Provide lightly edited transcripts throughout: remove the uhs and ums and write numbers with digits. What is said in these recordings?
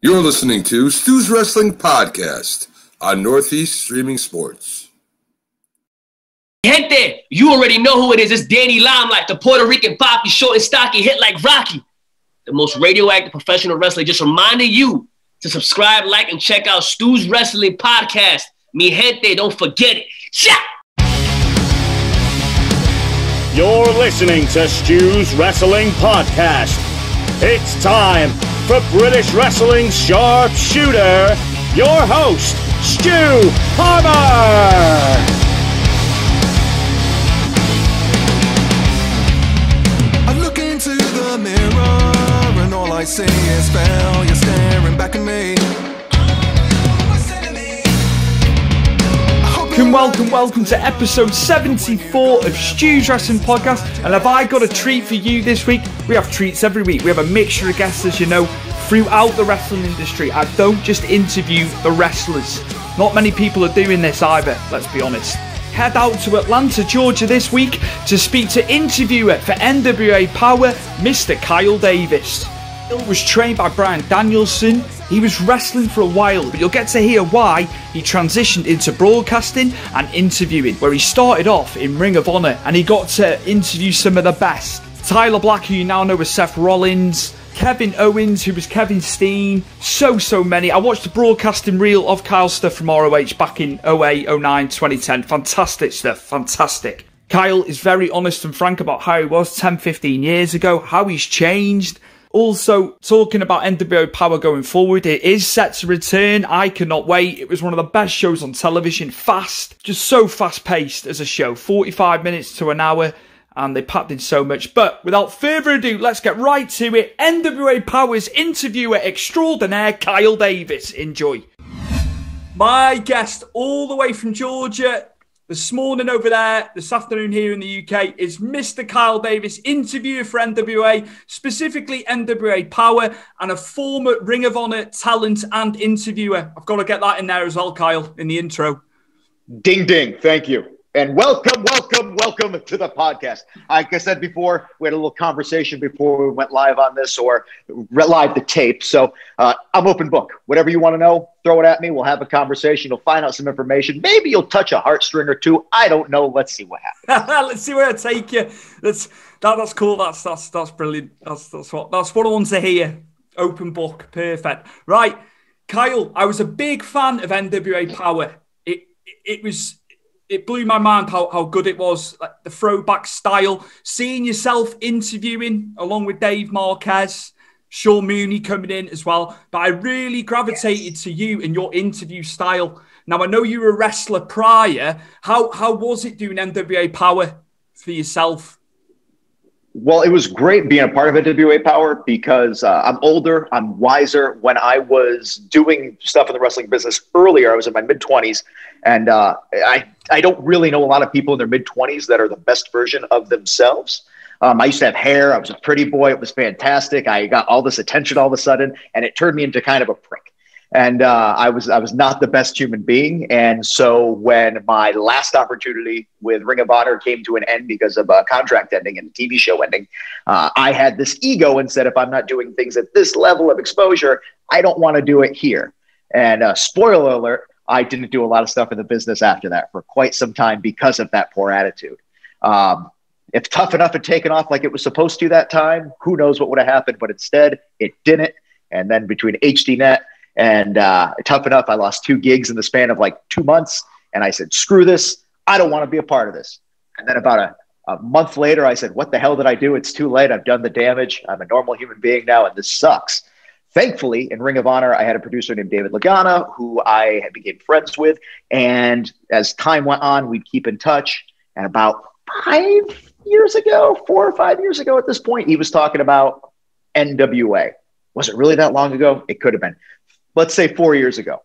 You're listening to Stu's Wrestling Podcast on Northeast Streaming Sports. Gente, you already know who it is. It's Danny Limelight, the Puerto Rican poppy, short and stocky, hit like Rocky. The most radioactive professional wrestler. Just reminding you to subscribe, like, and check out Stu's Wrestling Podcast. Mi gente, don't forget it. Cha! You're listening to Stu's Wrestling Podcast. It's time for British Wrestling's sharpshooter, your host, Stu Powerrr. I look into the mirror and all I see is failure staring back at me. Welcome to episode 74 of Stu's Wrestling Podcast. And have I got a treat for you this week? We have treats every week. We have a mixture of guests, as you know, throughout the wrestling industry. I don't just interview the wrestlers. Not many people are doing this either, let's be honest. Head out to Atlanta, Georgia this week to speak to interviewer for NWA Powerrr, Mr. Kyle Davis. He was trained by Bryan Danielson. He was wrestling for a while, but you'll get to hear why he transitioned into broadcasting and interviewing, where he started off in Ring of Honor and he got to interview some of the best. Tyler Black, who you now know as Seth Rollins, Kevin Owens, who was Kevin Steen, so many. I watched the broadcasting reel of Kyle's stuff from ROH back in 08, 09, 2010. Fantastic stuff, fantastic. Kyle is very honest and frank about how he was 10, 15 years ago, how he's changed. Also, talking about NWA Powerrr going forward, it is set to return. I cannot wait. It was one of the best shows on television. Fast, just so fast-paced as a show. 45 minutes to an hour, and they packed in so much. But without further ado, let's get right to it. NWA Powerrr's interviewer extraordinaire, Kyle Davis. Enjoy. My guest all the way from Georgia, this morning over there, this afternoon here in the UK, is Mr. Kyle Davis, interviewer for NWA, specifically NWA Powerrr, and a former Ring of Honor talent and interviewer. I've got to get that in there as well, Kyle, in the intro. Ding, ding. Thank you. And welcome to the podcast. Like I said before, we had a little conversation before we went live on this, or live the tape. So I'm open book. Whatever you want to know, throw it at me. We'll have a conversation. You'll find out some information. Maybe you'll touch a heartstring or two. I don't know. Let's see what happens. Let's see where I take you. That's cool. That's brilliant. That's what I want to hear. Open book. Perfect. Right, Kyle. I was a big fan of NWA Powerrr. It blew my mind how good it was, like the throwback style. Seeing yourself interviewing along with Dave Marquez, Sean Mooney coming in as well. But I really gravitated to you and your interview style. Now, I know you were a wrestler prior. How was it doing NWA Powerrr for yourself? Well, it was great being a part of NWA Powerrr because I'm older, I'm wiser. When I was doing stuff in the wrestling business earlier, I was in my mid-20s, and I don't really know a lot of people in their mid-20s that are the best version of themselves. I used to have hair. I was a pretty boy. It was fantastic. I got all this attention all of a sudden, and it turned me into kind of a prick. And I was not the best human being. And so when my last opportunity with Ring of Honor came to an end because of a contract ending and a TV show ending, I had this ego and said, if I'm not doing things at this level of exposure, I don't want to do it here. And spoiler alert, I didn't do a lot of stuff in the business after that for quite some time because of that poor attitude. If Tough Enough had taken off like it was supposed to that time, who knows what would have happened, but instead it didn't. And then between HDNet and Tough Enough, I lost 2 gigs in the span of like 2 months. And I said, screw this. I don't want to be a part of this. And then about a month later, I said, what the hell did I do? It's too late. I've done the damage. I'm a normal human being now, and this sucks. Thankfully, in Ring of Honor, I had a producer named David Lagana, who I became friends with. And as time went on, we'd keep in touch. And about 5 years ago, 4 or 5 years ago at this point, he was talking about NWA. Was it really that long ago? It could have been. Let's say 4 years ago.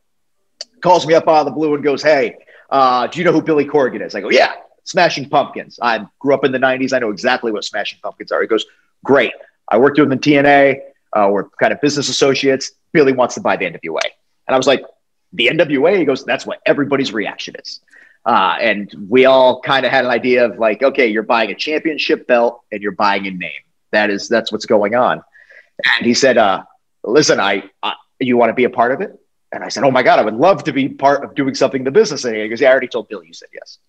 Calls me up out of the blue and goes, hey, do you know who Billy Corgan is? I go, yeah, Smashing Pumpkins. I grew up in the 90s. I know exactly what Smashing Pumpkins are. He goes, great. I worked with him in TNA. We're kind of business associates. Billy wants to buy the NWA. And I was like, the NWA? He goes, that's what everybody's reaction is. And we all kind of had an idea of like, okay, you're buying a championship belt and you're buying a name. That's what's going on. And he said, listen, you want to be a part of it? And I said, oh my God, I would love to be part of doing something in the business. And he goes, yeah, I already told Bill you said yes,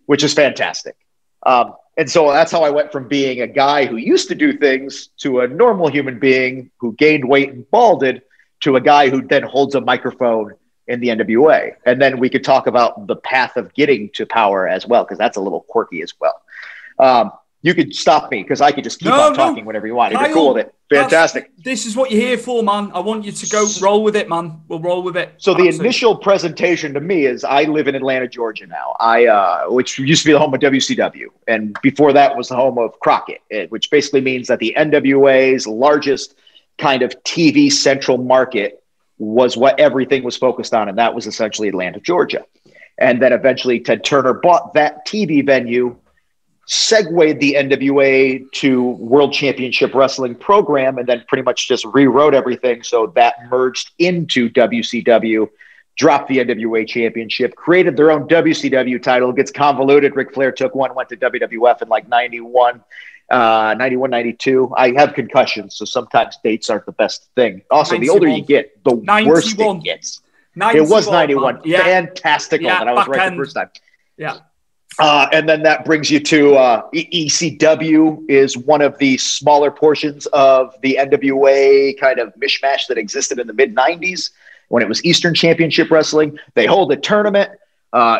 which is fantastic. And so that's how I went from being a guy who used to do things to a normal human being who gained weight and balded to a guy who then holds a microphone in the NWA. And then we could talk about the path of getting to power as well, because that's a little quirky as well. You could stop me because I could just keep on talking whenever you want. If you're cool with it. Fantastic. This is what you're here for, man. I want you to go roll with it, man. We'll roll with it. So the initial presentation to me is I live in Atlanta, Georgia now, which used to be the home of WCW. And before that was the home of Crockett, which basically means that the NWA's largest kind of TV central market was what everything was focused on. And that was essentially Atlanta, Georgia. And then eventually Ted Turner bought that TV venue, segued the NWA to World Championship Wrestling program, and then pretty much just rewrote everything. So that merged into WCW, dropped the NWA Championship, created their own WCW title. It gets convoluted. Ric Flair took one, went to WWF in like 91, 92. I have concussions, so sometimes dates aren't the best thing. Also, 91. The older you get, the 91. Worse it gets. It was 91. Yeah. Fantastical that I was right the first time. Yeah. And then that brings you to ECW is one of the smaller portions of the NWA kind of mishmash that existed in the mid-90s when it was Eastern Championship Wrestling. They hold a tournament.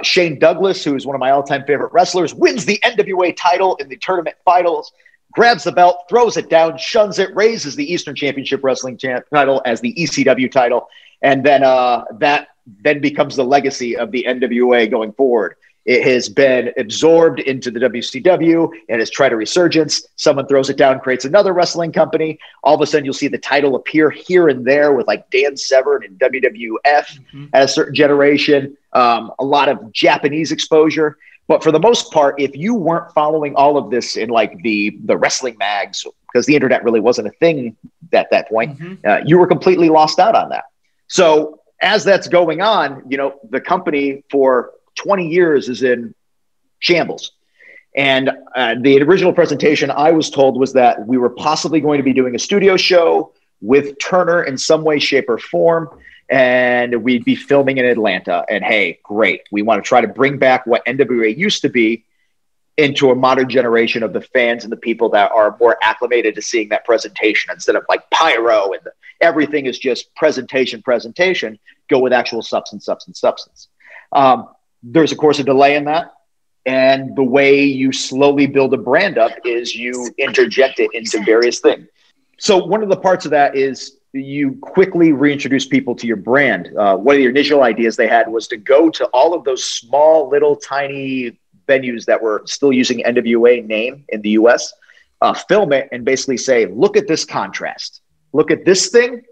Shane Douglas, who is one of my all-time favorite wrestlers, wins the NWA title in the tournament finals, grabs the belt, throws it down, shuns it, raises the Eastern Championship Wrestling title as the ECW title, and then that then becomes the legacy of the NWA going forward. It has been absorbed into the WCW and has tried a resurgence. Someone throws it down, creates another wrestling company. All of a sudden, you'll see the title appear here and there with like Dan Severn and WWF at a certain generation. A lot of Japanese exposure. But for the most part, if you weren't following all of this in like the wrestling mags, because the internet really wasn't a thing at that point, you were completely lost out on that. So as that's going on, you know, the company for 20 years is in shambles. And the original presentation I was told was that we were possibly going to be doing a studio show with Turner in some way, shape, or form. And we'd be filming in Atlanta. And hey, great. We want to try to bring back what NWA used to be into a modern generation of the fans and the people that are more acclimated to seeing that presentation instead of like pyro and everything is just presentation. Go with actual substance. There's, of course, a delay in that. And the way you slowly build a brand up is you interject it into various things. So one of the parts of that is you quickly reintroduce people to your brand. One of the initial ideas they had was to go to all of those small, little, tiny venues that were still using NWA name in the US, film it and basically say, look at this contrast. Look at this thing.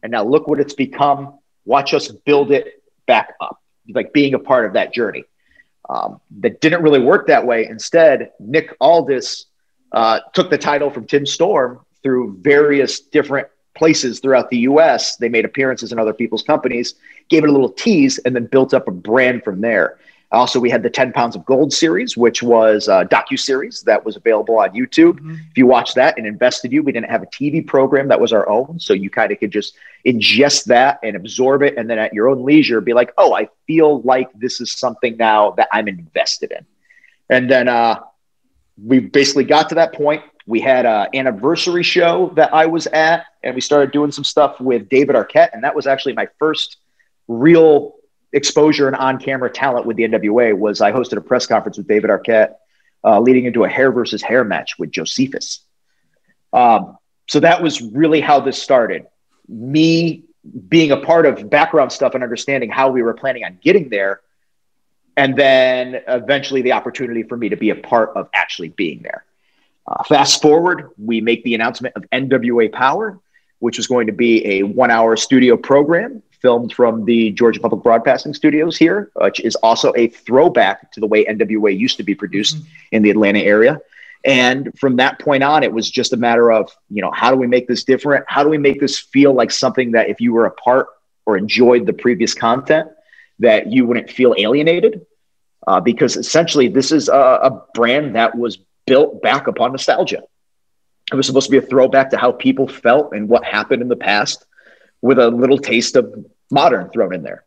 And now look what it's become. Watch us build it back up. Like being a part of that journey. That didn't really work that way. Instead, Nick Aldis took the title from Tim Storm through various different places throughout the US. They made appearances in other people's companies, gave it a little tease, and then built up a brand from there. Also, we had the 10 Pounds of Gold series, which was a docuseries that was available on YouTube. If you watch that and invested we didn't have a TV program that was our own. So you kind of could just ingest that and absorb it. And then at your own leisure, be like, oh, I feel like this is something now that I'm invested in. And then we basically got to that point. We had an anniversary show that I was at, and we started doing some stuff with David Arquette. And that was actually my first real exposure and on-camera talent with the NWA. Was I hosted a press conference with David Arquette leading into a hair versus hair match with Josephus. So that was really how this started. Me being a part of background stuff and understanding how we were planning on getting there. And then eventually the opportunity for me to be a part of actually being there. Fast forward, we make the announcement of NWA Powerrr, which was going to be a 1-hour studio program filmed from the Georgia Public Broadcasting Studios here, which is also a throwback to the way NWA used to be produced in the Atlanta area. And from that point on, it was just a matter of, you know, how do we make this different? How do we make this feel like something that if you were a part or enjoyed the previous content, that you wouldn't feel alienated? Because essentially this is a brand that was built back upon nostalgia. It was supposed to be a throwback to how people felt and what happened in the past with a little taste of modern thrown in there.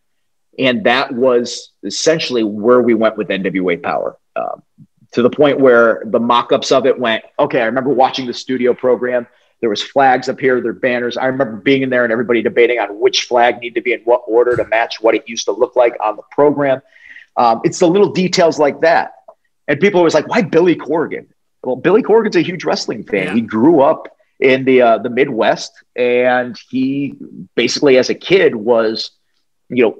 And that was essentially where we went with NWA Powerrr, to the point where the mock-ups of it went, okay, I remember watching the studio program. There was flags up here, there were banners. I remember being in there and everybody debating on which flag needed to be in what order to match what it used to look like on the program. It's the little details like that. And people always like, why Billy Corgan? Well, Billy Corgan's a huge wrestling fan. Yeah. He grew up in the Midwest, and he basically as a kid was,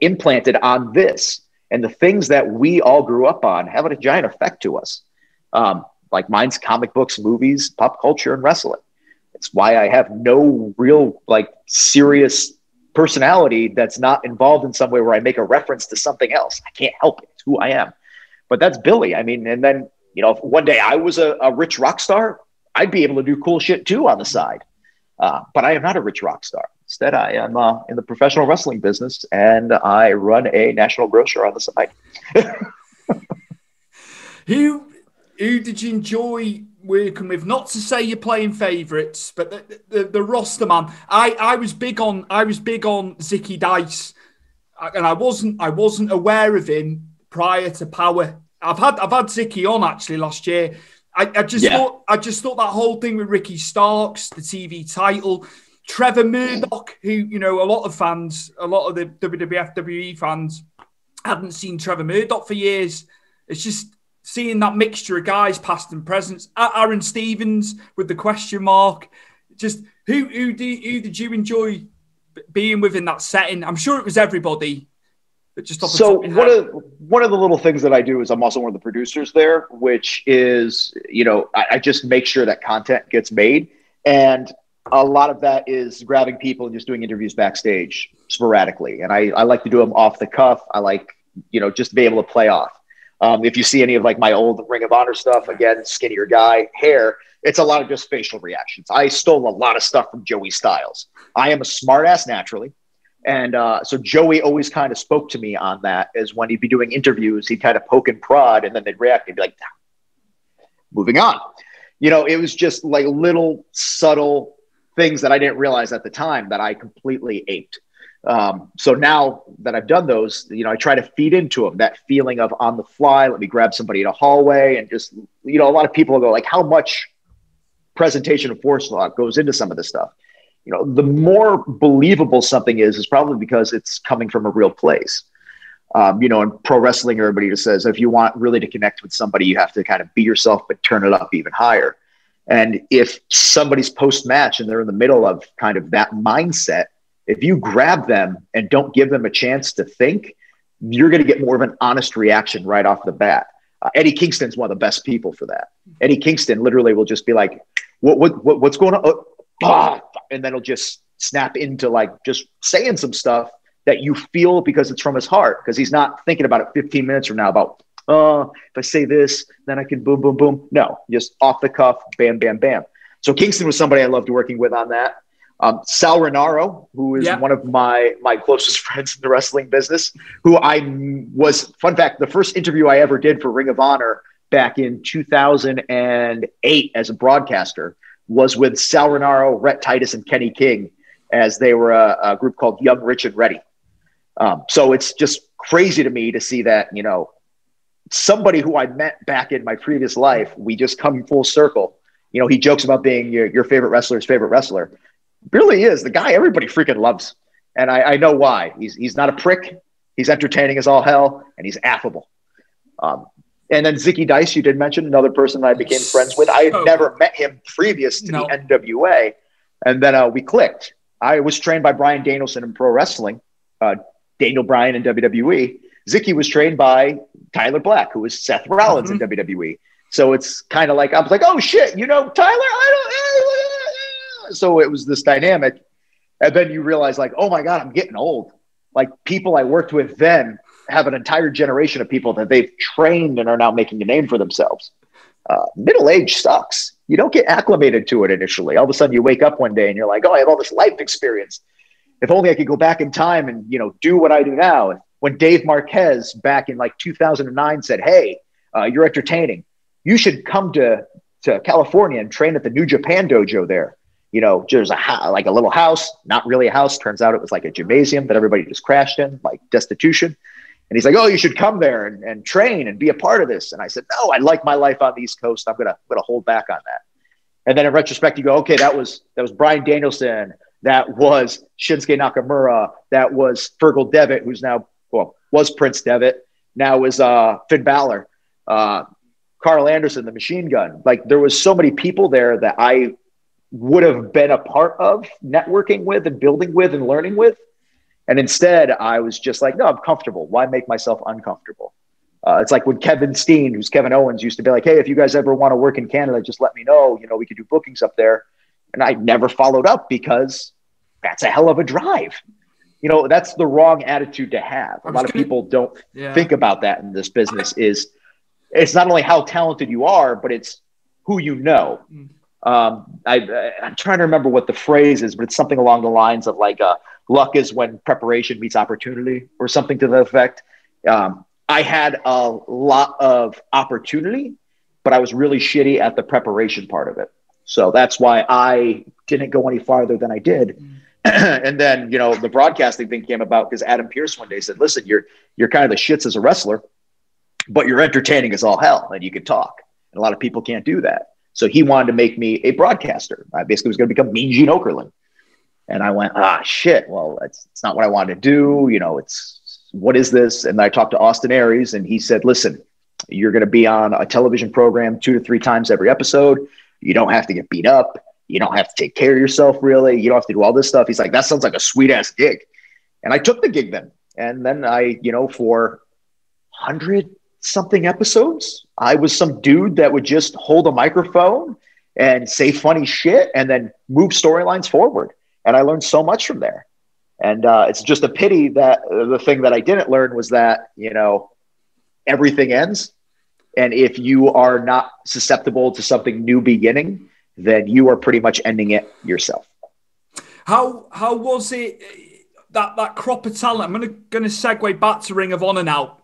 implanted on this. And the things that we all grew up on have a giant effect to us. Like mine's comic books, movies, pop culture, and wrestling. It's why I have no real serious personality that's not involved in some way where I make a reference to something else. I can't help it. It's who I am. But that's Billy. I mean, and then, if one day I was a rich rock star, I'd be able to do cool shit too on the side. But I am not a rich rock star. Instead, I am in the professional wrestling business, and I run a national grocer on the side. Who did you enjoy working with? Not to say you're playing favourites, but the roster man. I was big on Zicky Dice, and I wasn't aware of him prior to Powerrr. I've had Zicky on actually last year. I just thought that whole thing with Ricky Starks, the TV title, Trevor Murdoch, who a lot of the WWF WWE fans hadn't seen Trevor Murdoch for years. It's just seeing that mixture of guys, past and present. Aaron Stevens with the question mark. Just who did you enjoy being with in that setting? I'm sure it was everybody. But just one of the little things that I do is I'm also one of the producers there, which is, I just make sure that content gets made. And a lot of that is grabbing people and just doing interviews backstage sporadically. And I like to do them off the cuff. I like, just to be able to play off. If you see any of my old Ring of Honor stuff, again, skinnier guy, hair, it's a lot of just facial reactions. I stole a lot of stuff from Joey Styles. I am a smart ass naturally. And so Joey always kind of spoke to me on that, as when he'd be doing interviews, he'd kind of poke and prod, and then they'd react and be like, moving on. It was just little subtle things that I didn't realize at the time that I completely aped. So now that I've done those, I try to feed into them that feeling of on the fly. Let me grab somebody in a hallway, and just, a lot of people go how much presentation of forethought goes into some of this stuff. The more believable something is probably because it's coming from a real place. In pro wrestling, everybody just says, if you want really to connect with somebody, you have to kind of be yourself, but turn it up even higher. And if somebody's post-match and they're in the middle of kind of that mindset, if you grab them and don't give them a chance to think, you're going to get more of an honest reaction right off the bat. Eddie Kingston's one of the best people for that. Eddie Kingston literally will just be like, what's going on? And then he'll just snap into just saying some stuff that you feel because it's from his heart, because he's not thinking about it 15 minutes from now about, if I say this, then I can boom, boom, boom. No, just off the cuff, bam, bam, bam. So Kingston was somebody I loved working with on that. Sal Renaro, who is one of my closest friends in the wrestling business, who fun fact, the first interview I ever did for Ring of Honor back in 2008 as a broadcaster was with Sal Renaro, Rhett Titus, and Kenny King, as they were a group called Young, Rich, and Ready. So it's just crazy to me to see that, somebody who I met back in my previous life, we just come full circle. He jokes about being your favorite wrestler's favorite wrestler. Really is the guy everybody freaking loves. And I know why. He's not a prick. He's entertaining as all hell, and he's affable. And then Zicky Dice, you did mention, another person that I became friends with. I had never met him previous to the NWA. And then we clicked. I was trained by Bryan Danielson in pro wrestling, Daniel Bryan in WWE. Zicky was trained by Tyler Black, who was Seth Rollins in WWE. So it's kind of like, I was like, oh shit, Tyler? So it was this dynamic. And then you realize oh my God, I'm getting old. People I worked with then have an entire generation of people that they've trained and are now making a name for themselves. Middle age sucks. You don't get acclimated to it initially. All of a sudden you wake up one day and you're like, oh, I have all this life experience. If only I could go back in time and, do what I do now. And when Dave Marquez back in 2009 said, hey, you're entertaining, you should come to California and train at the New Japan dojo there. there's like a little house, not really a house. Turns out it was like a gymnasium that everybody just crashed in, like destitution. And he's like, oh, you should come there and train and be a part of this. And I said, no, I like my life on the East Coast. I'm gonna hold back on that. And then in retrospect, you go, okay, that was Bryan Danielson. That was Shinsuke Nakamura. That was Fergal Devitt, who's now, was Prince Devitt. Now is Finn Balor. Carl Anderson, the Machine Gun. Like, there was so many people there that I would have been a part of networking with and building with and learning with. And instead, I was just like, no, I'm comfortable. Why make myself uncomfortable? It's like when Kevin Steen, who's Kevin Owens, used to be like, hey, if you guys ever want to work in Canada, just let me know. We could do bookings up there. And I never followed up because that's a hell of a drive. That's the wrong attitude to have. A lot of people don't think about that in this business. It's not only how talented you are, but it's who you know. I'm trying to remember what the phrase is, but it's something along the lines of like, luck is when preparation meets opportunity, or something to that effect. I had a lot of opportunity, but I was really shitty at the preparation part of it. So that's why I didn't go any farther than I did. And then, the broadcasting thing came about because Adam Pearce one day said, listen, you're kind of the shits as a wrestler, but you're entertaining as all hell and you can talk. And a lot of people can't do that. So he wanted to make me a broadcaster. I basically was going to become Mean Gene Okerlund. And I went, shit. Well, it's not what I wanted to do. What is this? And I talked to Austin Aries and he said, listen, you're going to be on a television program 2 to 3 times every episode. You don't have to get beat up. You don't have to take care of yourself, really. You don't have to do all this stuff. He's like, that sounds like a sweet ass gig. And I took the gig then. And then I, for 100 something episodes, I was some dude that would just hold a microphone and say funny shit and then move storylines forward. And I learned so much from there. And it's just a pity that the thing that I didn't learn was that, everything ends. And if you are not susceptible to something new beginning, then you are pretty much ending it yourself. How was it that crop of talent? I'm going to segue back to Ring of Honor now.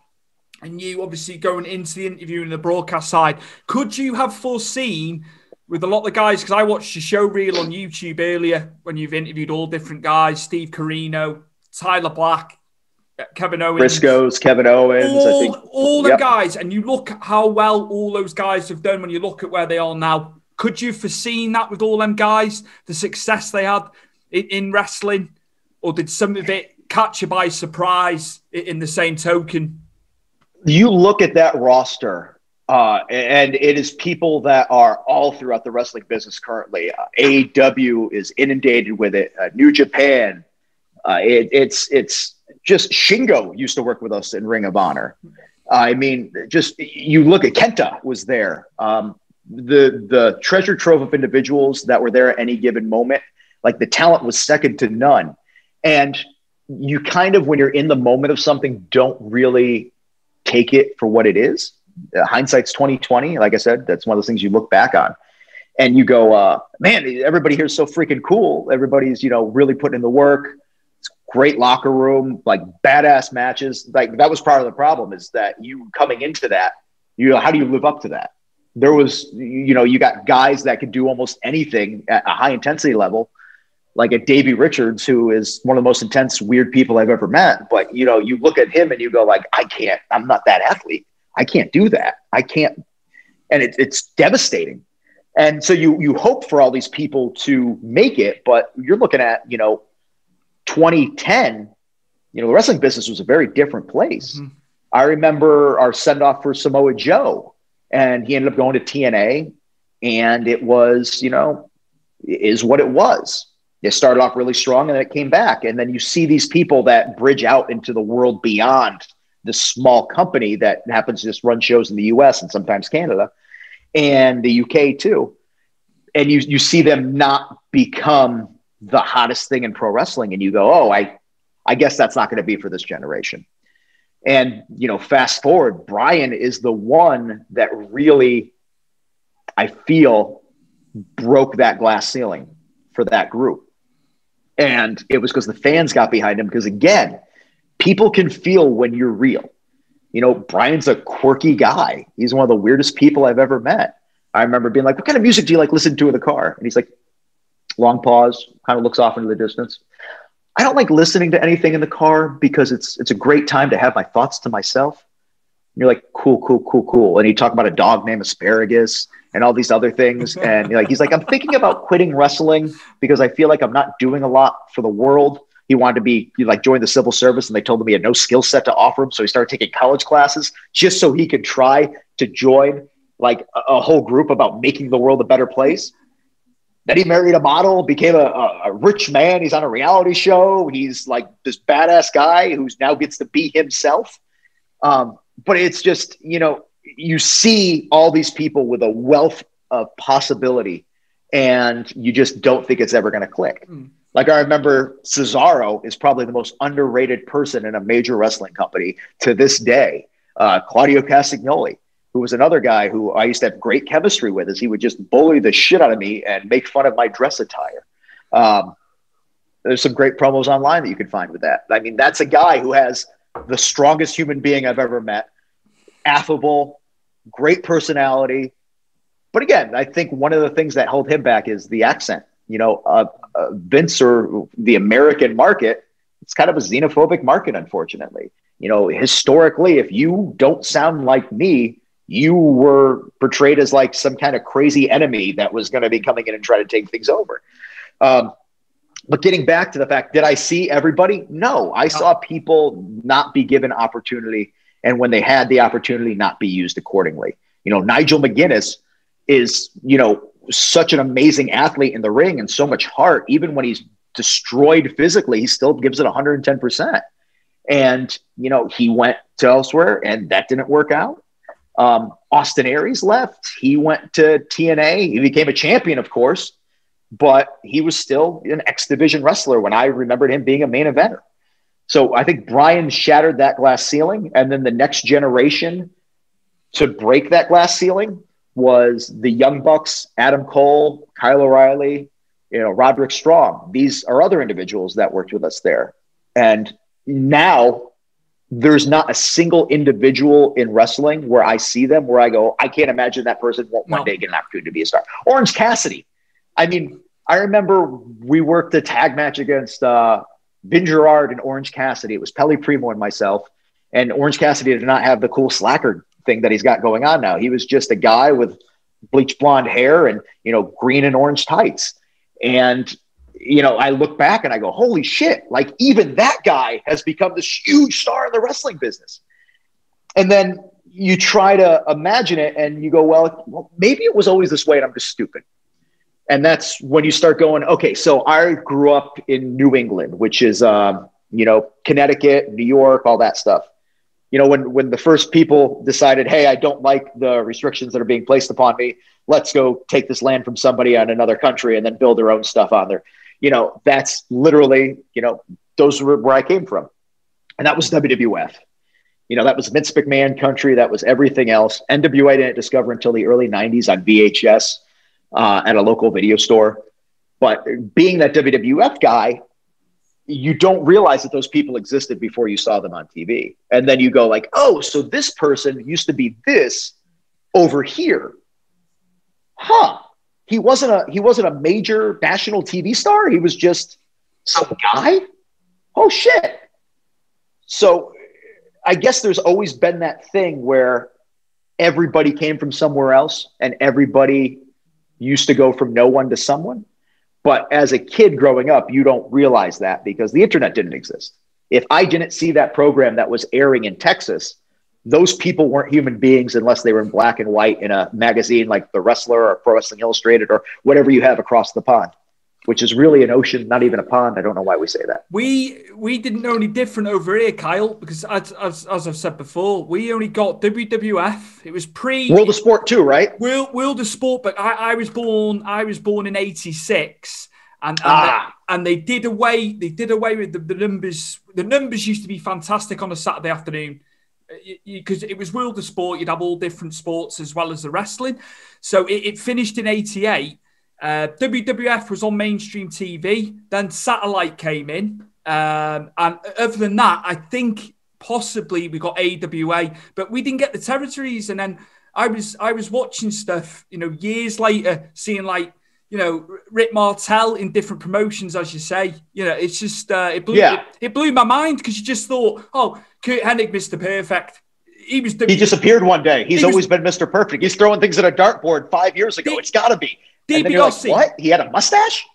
And you obviously going into the interview and the broadcast side, could you have foreseen with a lot of the guys, because I watched your show reel on YouTube earlier when you've interviewed all different guys, Steve Corino, Tyler Black, Kevin Owens. Briscoes, Kevin Owens. All the guys, and you look how well all those guys have done when you look at where they are now. Could you have foreseen that with all them guys, the success they had in wrestling? Or did some of it catch you by surprise in the same token? You look at that roster, and it is people that are all throughout the wrestling business currently. AEW is inundated with it. New Japan. It's just Shingo used to work with us in Ring of Honor. I mean, just you look at Kenta was there. The treasure trove of individuals that were there at any given moment, like the talent was second to none. And you kind of, when you're in the moment of something, don't really take it for what it is. Hindsight's 20/20. Like I said, that's one of those things you look back on and you go, man, everybody here is so freaking cool. Everybody's, really putting in the work. It's great locker room, like badass matches. Like that was part of the problem is that you coming into that, how do you live up to that? There was, you got guys that could do almost anything at a high intensity level, like a Davey Richards, who is one of the most intense, weird people I've ever met. But, you look at him and you go like, I'm not that athlete. I can't do that. I can't. And it's devastating. And so you hope for all these people to make it, but you're looking at, 2010, the wrestling business was a very different place. Mm-hmm. I remember our send off for Samoa Joe, and he ended up going to TNA, and it was, is what it was. It started off really strong and then it came back. And then you see these people that bridge out into the world beyond the small company that happens to just run shows in the US and sometimes Canada and the UK too. And you see them not become the hottest thing in pro wrestling. And you go, oh, I guess that's not going to be for this generation. And, fast forward, Bryan is the one that really, I feel, broke that glass ceiling for that group. And it was because the fans got behind him. Because again, people can feel when you're real. Bryan's a quirky guy. He's one of the weirdest people I've ever met. I remember being like, what kind of music do you like listen to in the car? And he's like, long pause, kind of looks off into the distance. I don't like listening to anything in the car because it's a great time to have my thoughts to myself. And you're like, cool, cool, cool, cool. And you talk about a dog named Asparagus and all these other things. And he's like, I'm thinking about quitting wrestling because I feel like I'm not doing a lot for the world. He wanted to join the civil service, and they told him he had no skill set to offer him. So he started taking college classes just so he could try to join like a whole group about making the world a better place. Then he married a model, became a rich man. He's on a reality show. He's like this badass guy who now gets to be himself. But it's just, you see all these people with a wealth of possibility, and you just don't think it's ever going to click. Like, I remember Cesaro is probably the most underrated person in a major wrestling company to this day. Claudio Castagnoli, who was another guy who I used to have great chemistry with, as he would just bully the shit out of me and make fun of my dress attire. There's some great promos online that you can find with that. I mean, that's a guy who has the strongest human being I've ever met. Affable, great personality. But again, I think one of the things that held him back is the accent. Vince, or the American market, it's kind of a xenophobic market, unfortunately. Historically, if you don't sound like me, you were portrayed as like some kind of crazy enemy that was going to be coming in and try to take things over. But getting back to the fact, did I see everybody? No, I saw people not be given opportunity, and when they had the opportunity, not be used accordingly. Nigel McGuinness is, such an amazing athlete in the ring and so much heart. Even when he's destroyed physically, he still gives it 110%. And, he went to elsewhere, and that didn't work out. Austin Aries left. He went to TNA. He became a champion, of course, but he was still an X Division wrestler when I remembered him being a main eventer. So I think Bryan shattered that glass ceiling. And then the next generation to break that glass ceiling was the Young Bucks, Adam Cole, Kyle O'Reilly, Roderick Strong. These are other individuals that worked with us there. And now there's not a single individual in wrestling where I see them where I go, I can't imagine that person won't one day get an opportunity to be a star. Orange Cassidy. I mean, I remember we worked a tag match against Vin Gerard and Orange Cassidy. It was Pelly Primo and myself. And Orange Cassidy did not have the cool slacker thing that he's got going on now. He was just a guy with bleach blonde hair and, green and orange tights. And, I look back and I go, holy shit, like even that guy has become this huge star in the wrestling business. And then you try to imagine it and you go, well, maybe it was always this way and I'm just stupid. And that's when you start going, okay, so I grew up in New England, which is, Connecticut, New York, all that stuff. When the first people decided, hey, I don't like the restrictions that are being placed upon me, let's go take this land from somebody in another country and then build their own stuff on there. That's literally, those were where I came from. And that was WWF. That was Vince McMahon country. That was everything else. NWA didn't discover until the early 90s on VHS at a local video store. But being that WWF guy, you don't realize that those people existed before you saw them on TV. And then you go like, oh, so this person used to be this over here. Huh. He wasn't a major national TV star. He was just some guy. Oh shit. So I guess there's always been that thing where everybody came from somewhere else and everybody used to go from no one to someone. But as a kid growing up, you don't realize that because the internet didn't exist. If I didn't see that program that was airing in Texas, those people weren't human beings unless they were in black and white in a magazine like The Wrestler or Pro Wrestling Illustrated or whatever you have across the pond, which is really an ocean, not even a pond. I don't know why we say that. We didn't know any different over here, Kyle, because as I've said before, we only got WWF. It was pre World of Sport too, right? World of Sport, but I was born in '86, and they did away with the numbers. The numbers used to be fantastic on a Saturday afternoon because it was World of Sport. You'd have all different sports as well as the wrestling. So it finished in '88. WWF was on mainstream TV. Then satellite came in, and other than that, I think possibly we got AWA, but we didn't get the territories. And then I was watching stuff, years later, seeing like you know, Rick Martel in different promotions, as you say. You know, it's just, it blew my mind because you just thought, oh, Kurt Hennig, Mr. Perfect. He disappeared one day. He's always been Mr. Perfect. He's throwing things at a dartboard 5 years ago. It's got to be. And then you're like, what? He had a mustache?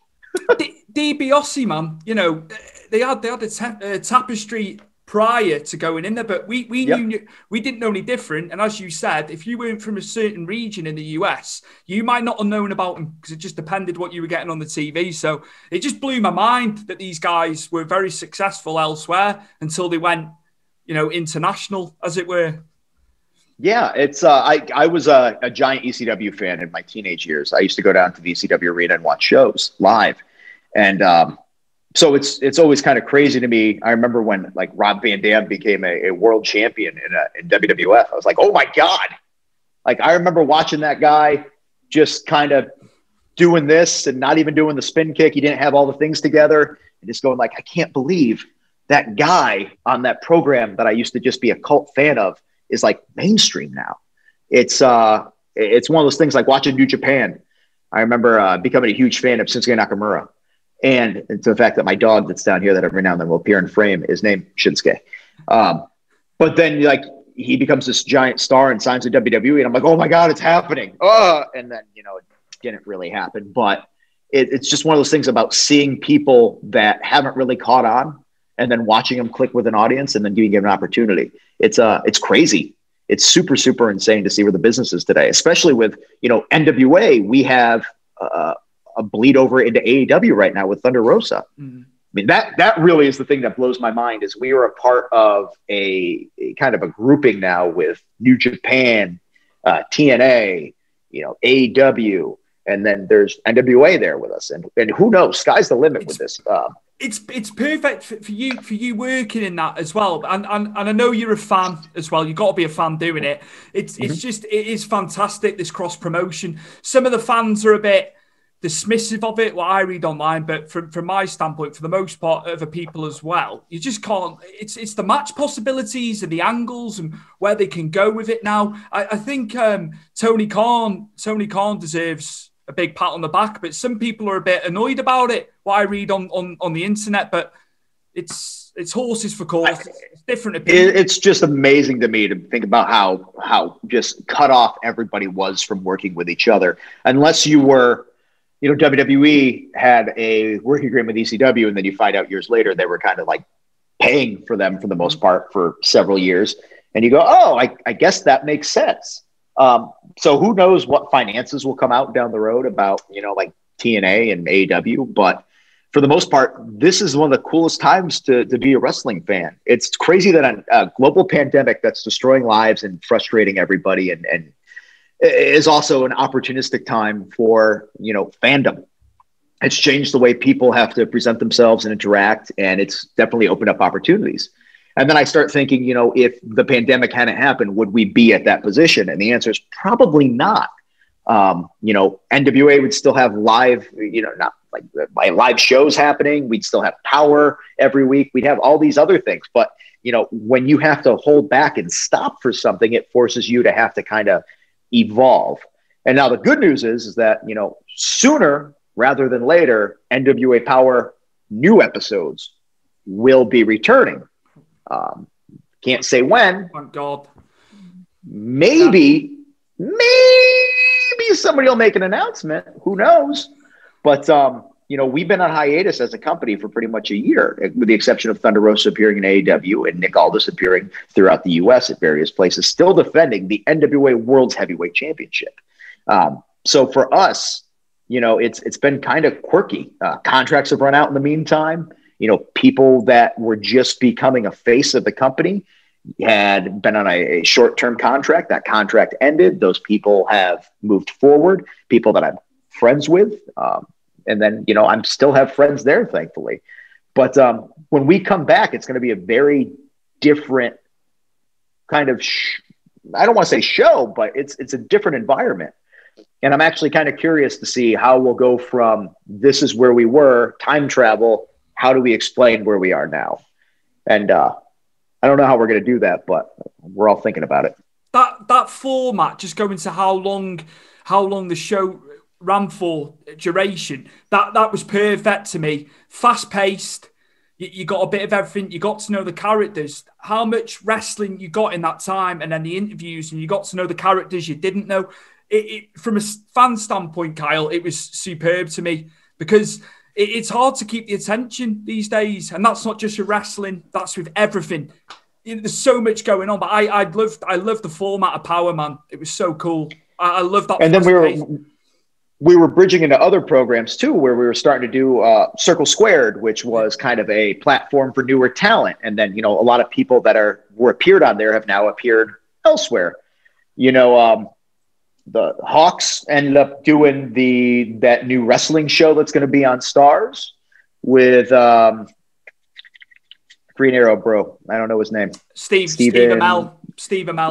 DiBiase, man. You know, they had a tapestry prior to going in there, but we knew we didn't know any different. And as you said, if you weren't from a certain region in the US, you might not have known about them because it just depended what you were getting on the TV. So it just blew my mind that these guys were very successful elsewhere until they went, you know, international, as it were. Yeah, it's I was a giant ECW fan in my teenage years. I used to go down to the ECW arena and watch shows live, and so it's always kind of crazy to me. I remember when like Rob Van Dam became a world champion in WWF. I was like, oh my God. Like I remember watching that guy just kind of doing this and not even doing the spin kick. He didn't have all the things together and just going like, I can't believe that guy on that program that I used to just be a cult fan of is like mainstream now. It's one of those things like watching New Japan. I remember becoming a huge fan of Shinsuke Nakamura. And it's the fact that my dog that's down here that every now and then will appear in frame is named Shinsuke. But then like he becomes this giant star and signs with WWE and I'm like, oh my God, it's happening. And then, you know, it didn't really happen, but it's just one of those things about seeing people that haven't really caught on and then watching them click with an audience and then giving them an opportunity. It's crazy. It's super, super insane to see where the business is today, especially with, you know, NWA. We have a bleed over into AEW right now with Thunder Rosa. Mm-hmm. I mean, that really is the thing that blows my mind is we are a part of a kind of a grouping now with New Japan, TNA, you know, AEW, and then there's NWA there with us. And who knows, sky's the limit with this. It's perfect for you working in that as well. And I know you're a fan as well. You've got to be a fan doing it. It is fantastic, this cross promotion. Some of the fans are a bit dismissive of it, what I read online, but from my standpoint, for the most part, other people as well, you just can't. It's the match possibilities and the angles and where they can go with it now. I think Tony Khan deserves a big pat on the back, but some people are a bit annoyed about it, what I read on the internet, but it's horses for courses. It's different opinions. It's just amazing to me to think about how just cut off everybody was from working with each other. Unless you were, you know, WWE had a working agreement with ECW, and then you find out years later they were kind of like paying for them for the most part for several years. And you go, oh, I guess that makes sense. So who knows what finances will come out down the road about, you know, like TNA and AEW. But for the most part, this is one of the coolest times to be a wrestling fan. It's crazy that a global pandemic that's destroying lives and frustrating everybody and is also an opportunistic time for, you know, fandom. It's changed the way people have to present themselves and interact, and it's definitely opened up opportunities. And then I start thinking, you know, if the pandemic hadn't happened, would we be at that position? And the answer is probably not. You know, NWA would still have live, you know, not like live shows happening. We'd still have Powerrr every week. We'd have all these other things. But, you know, when you have to hold back and stop for something, it forces you to have to kind of evolve. And now the good news is that, you know, sooner rather than later, NWA Powerrr new episodes will be returning. Can't say when. Thank God. Maybe somebody will make an announcement. Who knows? But, you know, we've been on hiatus as a company for pretty much a year, with the exception of Thunder Rosa appearing in AEW and Nick Aldis appearing throughout the U.S. at various places, still defending the NWA World's Heavyweight Championship. So for us, you know, it's been kind of quirky. Contracts have run out in the meantime. You know, people that were just becoming a face of the company had been on a short-term contract. That contract ended. Those people have moved forward. People that I'm friends with. And then, you know, I still have friends there, thankfully. But when we come back, it's going to be a very different kind of, I don't want to say show, but it's a different environment. And I'm actually kind of curious to see how we'll go from this is where we were, time travel, how do we explain where we are now? And I don't know how we're going to do that, but we're all thinking about it. That format, just going to how long the show ran for duration, that was perfect to me. Fast paced. You got a bit of everything. You got to know the characters. How much wrestling you got in that time, and then the interviews, and you got to know the characters you didn't know. From a fan standpoint, Kyle, it was superb to me, because it's hard to keep the attention these days, and that's not just with wrestling. That's with everything. There's so much going on, but I loved the format of Powerrr, man. It was so cool. I love that. And then we were bridging into other programs too, where we were starting to do Circle Squared, which was kind of a platform for newer talent. And then, a lot of people that were appeared on there have now appeared elsewhere. The Hawks ended up doing that new wrestling show that's going to be on Stars with Green Arrow, bro. I don't know his name. Steve Amell.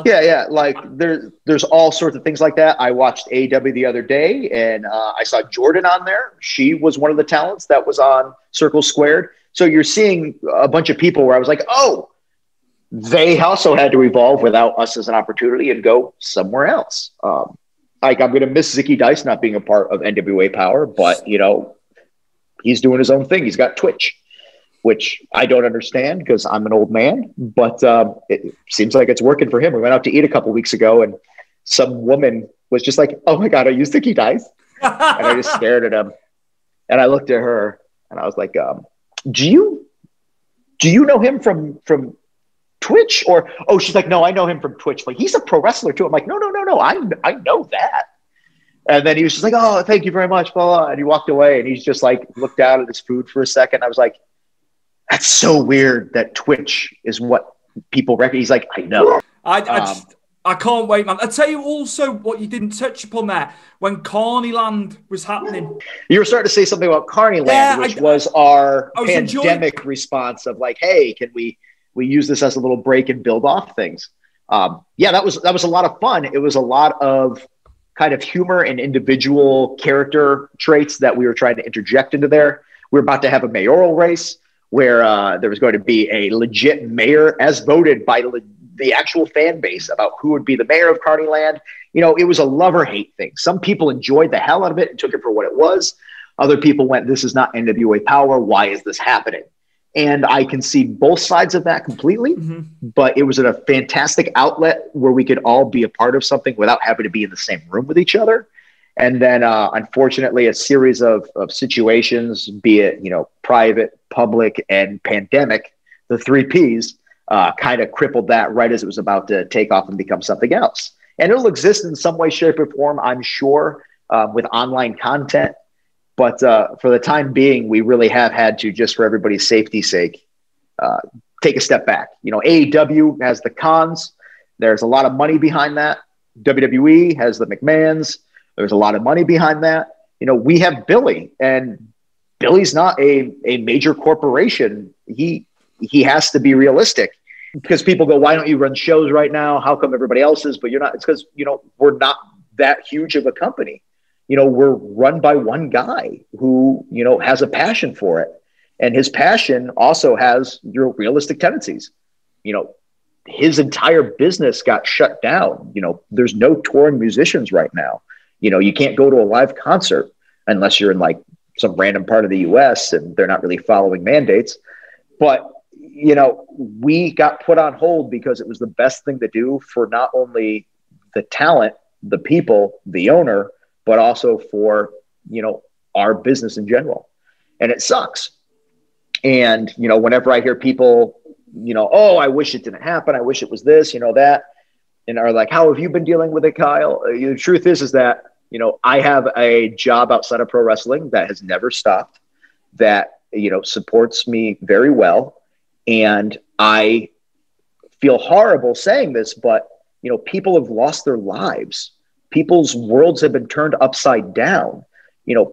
Yeah. Like there's all sorts of things like that. I watched AEW the other day, and I saw Jordan on there. She was one of the talents that was on Circle Squared. So you're seeing a bunch of people where I was like, oh, they also had to evolve without us as an opportunity and go somewhere else. I'm going to miss Zicky Dice not being a part of NWA Powerrr, but he's doing his own thing. He's got Twitch, which I don't understand because I'm an old man, but it seems like it's working for him. We went out to eat a couple weeks ago, and some woman was just like, "Oh my God, are you Zicky Dice?" And I just stared at him, and I looked at her, and I was like, "Do you know him from Twitch?" Or, "Oh," she's like, "No, I know him from Twitch. Like, he's a pro wrestler too." I'm like, "No, I know that." And then he was just like, "Oh, thank you very much," blah, blah. And he walked away, and he's just like looked down at his food for a second. I was like, that's so weird that Twitch is what people reckon. He's like, I know. I can't wait, man. I'll tell you also what you didn't touch upon there. When Karrion Land was happening. You were starting to say something about Karrion Land, which was our pandemic response of like, hey, can we use this as a little break and build off things? That was a lot of fun. It was a lot of kind of humor and individual character traits that we were trying to interject into there. We were about to have a mayoral race where there was going to be a legit mayor as voted by the actual fan base about who would be the mayor of Karrion Land. It was a love or hate thing. Some people enjoyed the hell out of it and took it for what it was. Other people went, this is not NWA Powerrr. Why is this happening? And I can see both sides of that completely, but it was a fantastic outlet where we could all be a part of something without having to be in the same room with each other. And then, unfortunately, a series of situations, be it, private, public, and pandemic, the 3 Ps, kind of crippled that right as it was about to take off and become something else. And it'll exist in some way, shape, or form, I'm sure, with online content. But for the time being, we really have had to, just for everybody's safety's sake, take a step back. AEW has the cons. There's a lot of money behind that. WWE has the McMahons. There's a lot of money behind that. We have Billy, and Billy's not a major corporation. He has to be realistic, because people go, why don't you run shows right now? How come everybody else is, but you're not? It's because, we're not that huge of a company. We're run by one guy who, has a passion for it. And his passion also has realistic tendencies. His entire business got shut down. There's no touring musicians right now. You can't go to a live concert unless you're in like some random part of the US and they're not really following mandates. But, we got put on hold because it was the best thing to do for not only the talent, the people, the owner, but also for, our business in general. And it sucks. And, whenever I hear people, oh, I wish it didn't happen. I wish it was this, that, and are like, how have you been dealing with it, Kyle? The truth is that, I have a job outside of pro wrestling that has never stopped, that, supports me very well. And I feel horrible saying this, but, people have lost their lives. People's worlds have been turned upside down.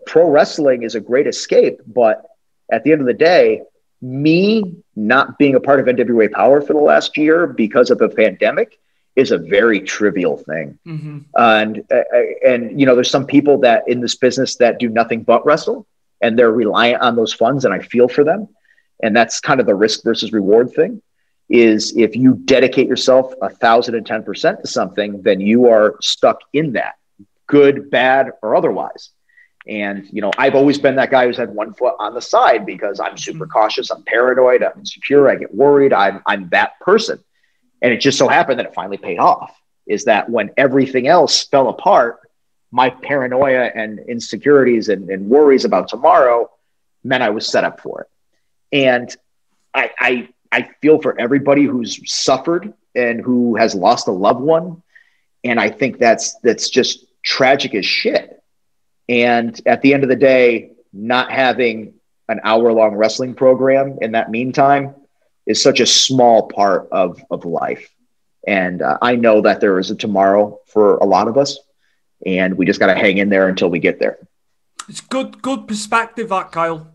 Pro wrestling is a great escape, but at the end of the day, me not being a part of NWA Powerrr for the last year because of the pandemic is a very trivial thing. And there's some people that in this business that do nothing but wrestle, and they're reliant on those funds, and I feel for them. And that's kind of the risk versus reward thing, is if you dedicate yourself 1,010% to something, then you are stuck in that, good, bad, or otherwise. And, I've always been that guy who's had one foot on the side because I'm super cautious. I'm paranoid. I'm insecure. I get worried. I'm that person. And it just so happened that it finally paid off, is that when everything else fell apart, my paranoia and insecurities and worries about tomorrow meant I was set up for it. And I feel for everybody who's suffered and who has lost a loved one. And I think that's just tragic as shit. And at the end of the day, not having an hour-long wrestling program in that meantime is such a small part of life. And I know that there is a tomorrow for a lot of us, and we just got to hang in there until we get there. It's good perspective, that, Kyle.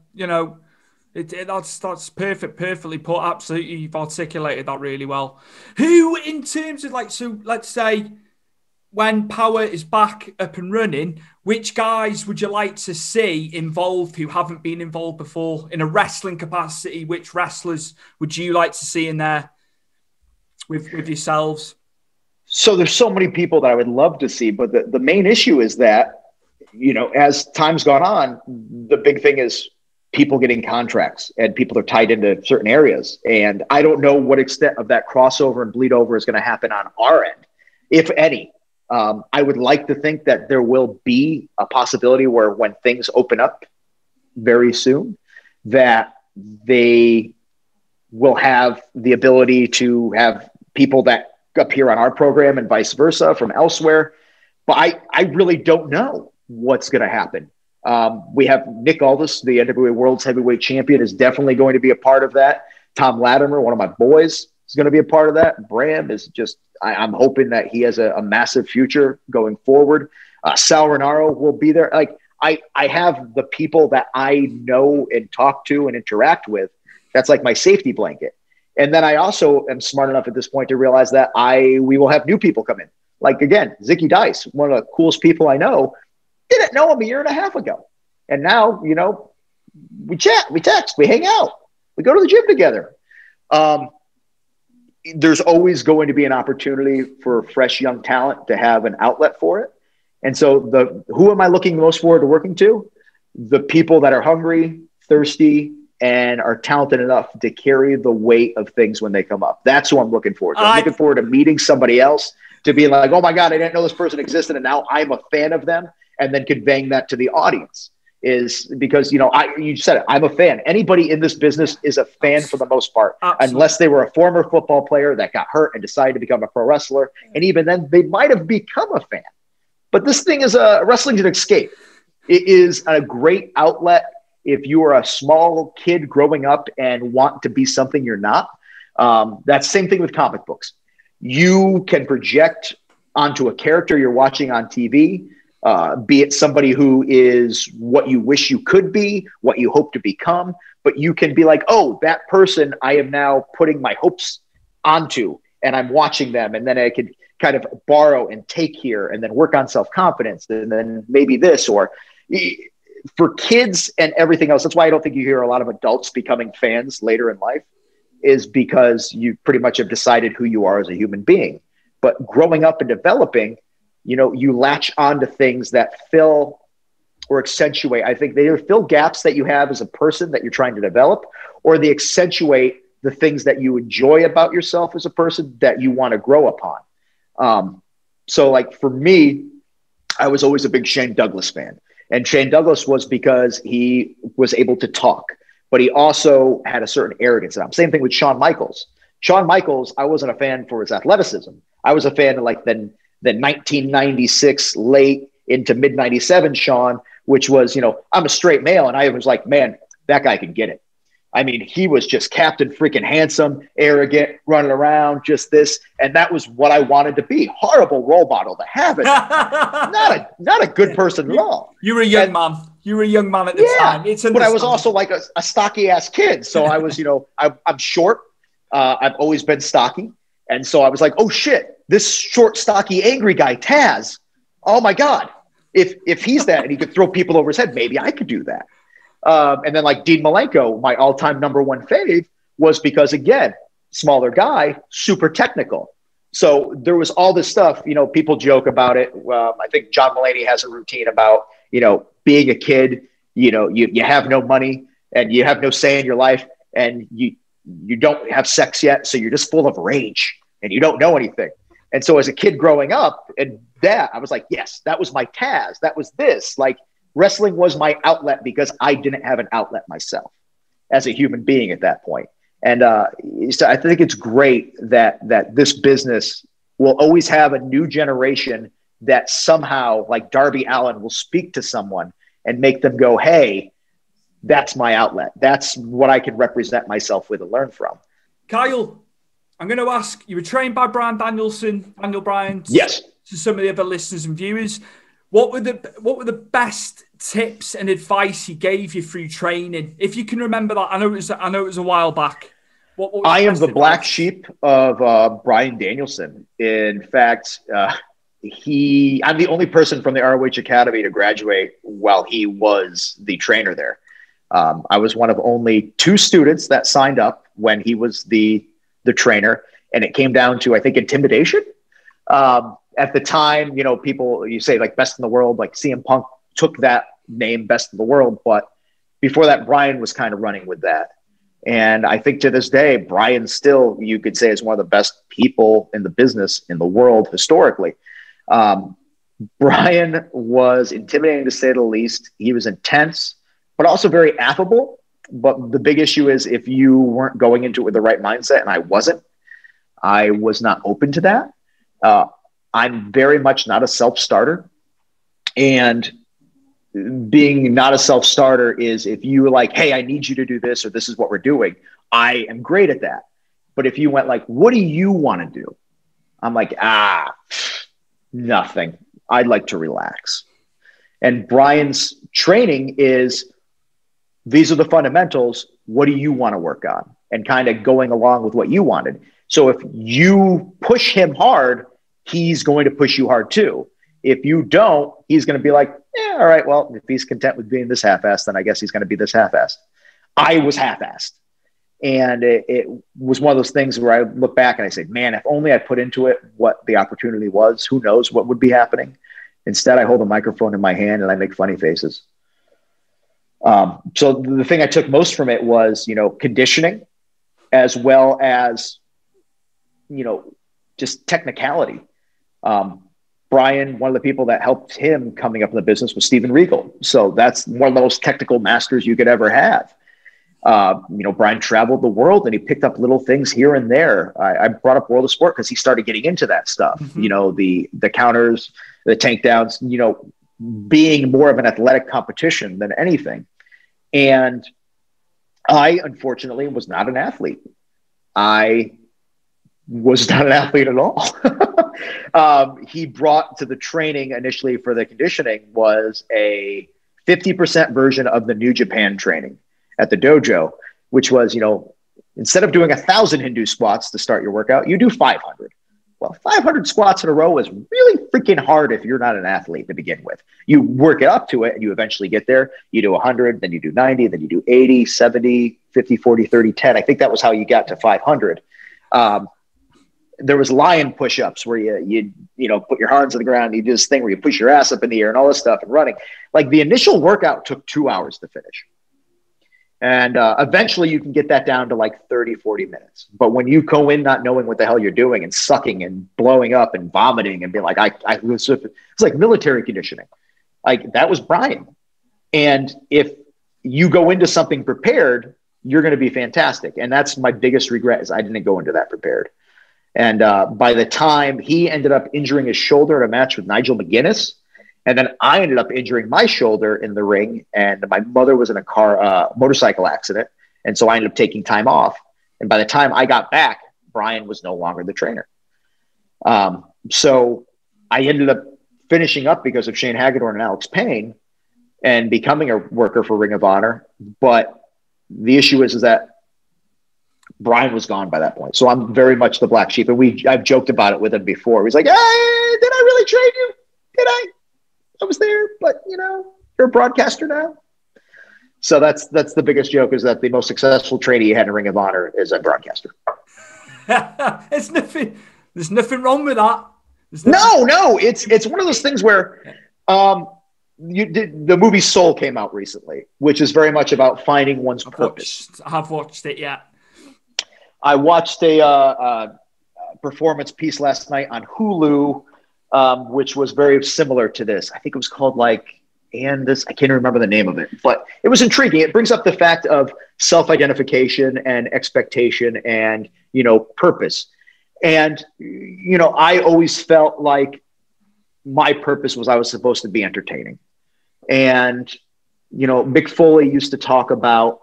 That's perfectly put. Absolutely, you've articulated that really well. Who, in terms of so let's say when Powerrr is back up and running, which guys would you like to see involved who haven't been involved before in a wrestling capacity? Which wrestlers would you like to see in there with yourselves? So there's so many people that I would love to see, but the main issue is that, as time's gone on, the big thing is people getting contracts and people are tied into certain areas. And I don't know what extent of that crossover and bleed over is going to happen on our end, if any. I would like to think that there will be a possibility where when things open up very soon, that they will have the ability to have people that appear on our program and vice versa from elsewhere. But I really don't know what's going to happen. We have Nick Aldis, the NWA World's Heavyweight Champion, is definitely going to be a part of that. Tom Latimer, one of my boys, is going to be a part of that. Bryan is just, I'm hoping that he has a massive future going forward. Sal Renaro will be there. I have the people that I know and talk to and interact with. That's like my safety blanket. And then I also am smart enough at this point to realize that we will have new people come in. Like, again, Zicky Dice, one of the coolest people I know, didn't know him a year and a half ago. And now, we chat, we text, we hang out, we go to the gym together. There's always going to be an opportunity for fresh young talent to have an outlet for it. And so who am I looking most forward to working to? The people that are hungry, thirsty, and are talented enough to carry the weight of things when they come up. That's who I'm looking forward to. I'm looking forward to meeting somebody else, to being like, oh my God, I didn't know this person existed, and now I'm a fan of them, and then conveying that to the audience. Is because, you said it, I'm a fan. Anybody in this business is a fan for the most part, unless they were a former football player that got hurt and decided to become a pro wrestler. And even then, they might have become a fan. But this thing is wrestling's an escape. It is a great outlet if you are a small kid growing up and want to be something you're not. That's the same thing with comic books. You can project onto a character you're watching on TV, be it somebody who is what you wish you could be, what you hope to become, but you can be like, oh, that person I am now putting my hopes onto, and I'm watching them, and then I could kind of borrow and take here, and then work on self-confidence, and then maybe this, or for kids and everything else. That's why I don't think you hear a lot of adults becoming fans later in life, is because you pretty much have decided who you are as a human being. But growing up and developing, you latch onto things that fill or accentuate. I think they either fill gaps that you have as a person that you're trying to develop, or they accentuate the things that you enjoy about yourself as a person that you want to grow upon. So like for me, I was always a big Shane Douglas fan. And Shane Douglas was because he was able to talk, but he also had a certain arrogance. Same thing with Shawn Michaels. Shawn Michaels, I wasn't a fan for his athleticism. I was a fan of like the 1996 late into mid 97 Shawn, which was, I'm a straight male. And I was like, man, that guy can get it. I mean, he was just Captain freaking handsome, arrogant, running around, just this. And that was what I wanted to be. Horrible role model to have it. not a good person at all. You were a young man. You were a young man at the time. But I was also like a stocky ass kid. So I was, I'm short. I've always been stocky. And so I was like, oh shit, this short, stocky, angry guy, Taz. Oh my God. If he's that and he could throw people over his head, maybe I could do that. And then like Dean Malenko, my all-time #1 fave, was because, again, smaller guy, super technical. So there was all this stuff, people joke about it. I think John Mulaney has a routine about, being a kid, you have no money and you have no say in your life, and you don't have sex yet. So you're just full of rage and you don't know anything. And so as a kid growing up, and that, I was like, yes, that was my Taz. That was this. Like, wrestling was my outlet because I didn't have an outlet myself as a human being at that point. And so I think it's great that this business will always have a new generation that somehow, like Darby Allin, will speak to someone and make them go, hey, that's my outlet. That's what I can represent myself with and learn from. Kyle, I'm going to ask, you were trained by Bryan Danielson, Daniel Bryan. Yes. To some of the other listeners and viewers, what were the best tips and advice he gave you through training? If you can remember that, I know it was a while back. What was I am the black sheep of Bryan Danielson. In fact, I'm the only person from the ROH Academy to graduate while he was the trainer there. I was one of only 2 students that signed up when he was the trainer, and it came down to, I think, intimidation. At the time, people, you say like best in the world, like CM Punk took that name, best in the world. But before that, Bryan was kind of running with that. And I think to this day, Bryan still, you could say, is one of the best people in the business in the world historically. Bryan was intimidating to say the least. He was intense, but also very affable. But the big issue is if you weren't going into it with the right mindset, and I was not open to that. I'm very much not a self-starter. And being not a self-starter is if you were like, hey, I need you to do this, or this is what we're doing. I am great at that. But if you went like, what do you want to do? I'm like, nothing. I'd like to relax. And Bryan's training is, these are the fundamentals. What do you want to work on? And kind of going along with what you wanted. So if you push him hard, he's going to push you hard too. If you don't, he's going to be like, all right, well, if he's content with being this half-assed, then I guess he's going to be this half-assed. I was half-assed. And it was one of those things where I look back and I say, man, if only I put into it what the opportunity was, who knows what would be happening. Instead, I hold a microphone in my hand and I make funny faces. So the thing I took most from it was, conditioning, as well as, just technicality. Bryan, one of the people that helped him coming up in the business was Steven Regal. So that's one of the most technical masters you could ever have. Bryan traveled the world and he picked up little things here and there. I brought up World of Sport because he started getting into that stuff. Mm-hmm. The counters, the takedowns, being more of an athletic competition than anything. And I, unfortunately, was not an athlete. I was not an athlete at all. He brought to the training initially for the conditioning was a 50% version of the New Japan training at the dojo, which was, instead of doing 1,000 Hindu squats to start your workout, you do 500. Well, 500 squats in a row is really freaking hard if you're not an athlete to begin with. You work it up to it and you eventually get there. You do 100, then you do 90, then you do 80, 70, 50, 40, 30, 10. I think that was how you got to 500. There was lion push-ups where you put your hands on the ground and you do this thing where you push your ass up in the air and all this stuff and running. Like the initial workout took 2 hours to finish. And eventually you can get that down to like 30, 40 minutes. But when you go in not knowing what the hell you're doing and sucking and blowing up and vomiting and being like, it's like military conditioning. Like that was Bryan. And if you go into something prepared, you're going to be fantastic. And that's my biggest regret is I didn't go into that prepared. And by the time he ended up injuring his shoulder in a match with Nigel McGuinness, and then I ended up injuring my shoulder in the ring, and my mother was in a motorcycle accident. And so I ended up taking time off. And by the time I got back, Bryan was no longer the trainer. So I ended up finishing up because of Shane Hagedorn and Alex Payne and becoming a worker for Ring of Honor. But the issue is that Bryan was gone by that point. So I'm very much the black sheep. And I've joked about it with him before. He's like, hey, did I really train you? Did I? I was there, but you're a broadcaster now. So that's the biggest joke is that the most successful trainee you had in Ring of Honor is a broadcaster. There's nothing wrong with that. No, it's one of those things where the movie Soul came out recently, which is very much about finding one's purpose. I have watched it, yeah. I watched a performance piece last night on Hulu, which was very similar to this. I think it was called I can't remember the name of it, but it was intriguing. It brings up the fact of self-identification and expectation and, purpose. And, I always felt like my purpose was I was supposed to be entertaining. And, Mick Foley used to talk about,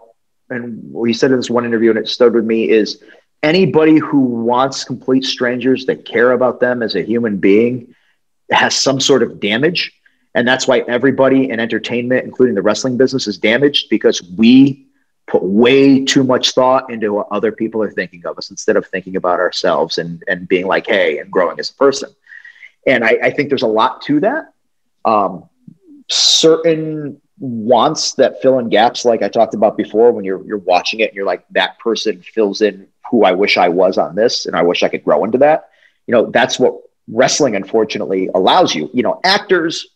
and he said in this one interview, and it stood with me, is anybody who wants complete strangers that care about them as a human being has some sort of damage. And that's why everybody in entertainment, including the wrestling business, is damaged, because we put way too much thought into what other people are thinking of us instead of thinking about ourselves and being like, hey, and growing as a person. And I think there's a lot to that. Certain wants that fill in gaps, like I talked about before, when you're watching it and you're like, that person fills in who I wish I was on this, and I wish I could grow into that. That's what wrestling, unfortunately, allows you. Actors,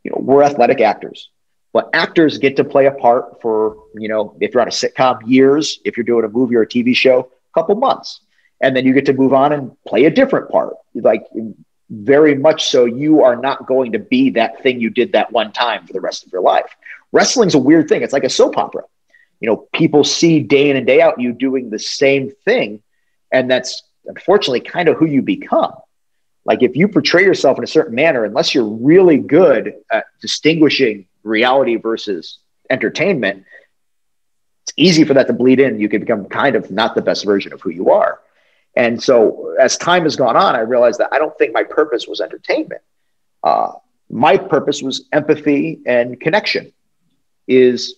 we're athletic actors, but actors get to play a part for, if you're on a sitcom, years. If you're doing a movie or a TV show, a couple months, and then you get to move on and play a different part. Like, very much so, you are not going to be that thing you did that one time for the rest of your life. Wrestling's a weird thing. It's like a soap opera. People see day in and day out you doing the same thing, and that's unfortunately kind of who you become. Like, if you portray yourself in a certain manner, unless you're really good at distinguishing reality versus entertainment, it's easy for that to bleed in. You can become kind of not the best version of who you are. And so as time has gone on, I realized that I don't think my purpose was entertainment. My purpose was empathy and connection, is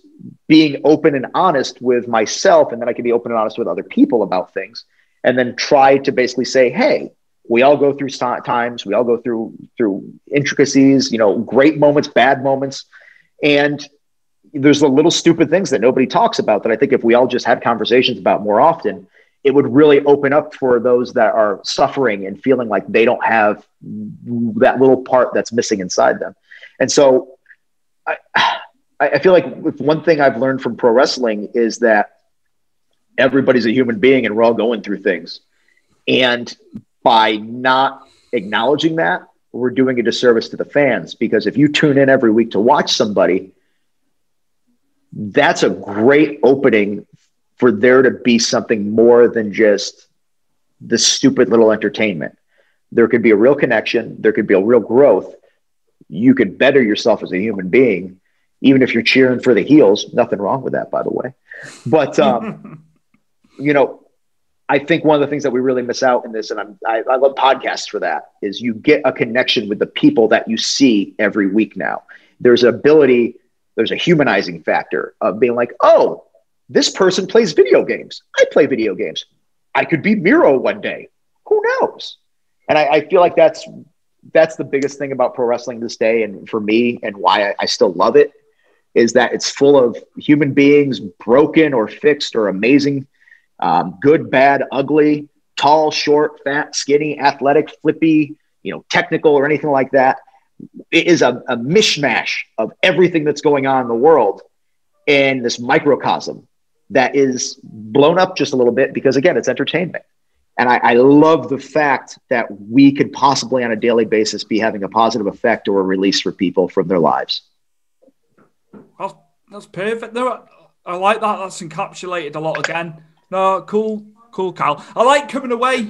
being open and honest with myself. And then I can be open and honest with other people about things, and then try to basically say, hey, we all go through times. We all go through intricacies, great moments, bad moments. And there's the little stupid things that nobody talks about that I think if we all just had conversations about more often, it would really open up for those that are suffering and feeling like they don't have that little part that's missing inside them. And so I feel like one thing I've learned from pro wrestling is that everybody's a human being and we're all going through things. And by not acknowledging that, we're doing a disservice to the fans, because if you tune in every week to watch somebody, that's a great opening for there to be something more than just the stupid little entertainment. There could be a real connection. There could be a real growth. You could better yourself as a human being, even if you're cheering for the heels. Nothing wrong with that, by the way. But, I think one of the things that we really miss out in this, and I love podcasts for that, is you get a connection with the people that you see every week now. There's a humanizing factor of being like, oh, this person plays video games. I play video games. I could be Miro one day. Who knows? And I feel like that's the biggest thing about pro wrestling this day, and for me, and why I still love it, is that it's full of human beings, broken or fixed or amazing, good, bad, ugly, tall, short, fat, skinny, athletic, flippy, technical or anything like that. It is a mishmash of everything that's going on in the world in this microcosm that is blown up just a little bit because, again, it's entertainment. And I love the fact that we could possibly on a daily basis be having a positive effect or a release for people from their lives. Well, that's perfect. No, I like that. That's encapsulated a lot again. No, cool, Kyle. I like coming away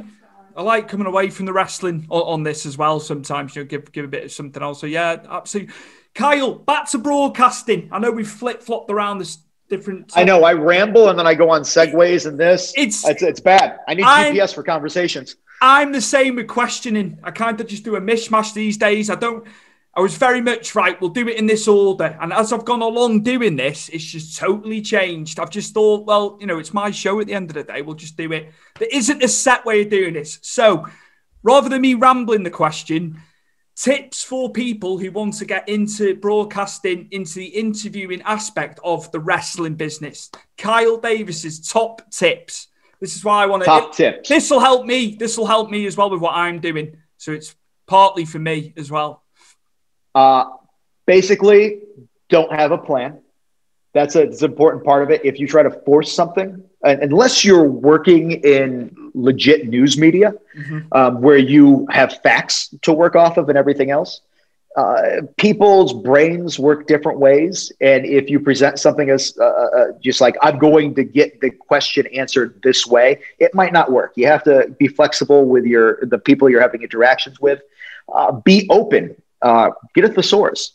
from the wrestling on this as well. Sometimes, give a bit of something else. So yeah, absolutely. Kyle, back to broadcasting. I know we've flip-flopped around this different. I know I ramble and then I go on segues and this. It's bad. I need GPS for conversations. I'm the same with questioning. I kind of just do a mishmash these days. I was very much right. We'll do it in this order. And as I've gone along doing this, it's just totally changed. I've just thought, well, it's my show at the end of the day. We'll just do it. There isn't a set way of doing this. So rather than me rambling the question, tips for people who want to get into broadcasting, into the interviewing aspect of the wrestling business. Kyle Davis's top tips. This is why I want to... Top tips. This will help me. This will help me as well with what I'm doing. So it's partly for me as well. Basically, don't have a plan. That's an important part of it. If you try to force something, unless you're working in legit news media, where you have facts to work off of and everything else, people's brains work different ways. And if you present something as just like, I'm going to get the question answered this way, it might not work. You have to be flexible with the people you're having interactions with. Be open. Get a thesaurus.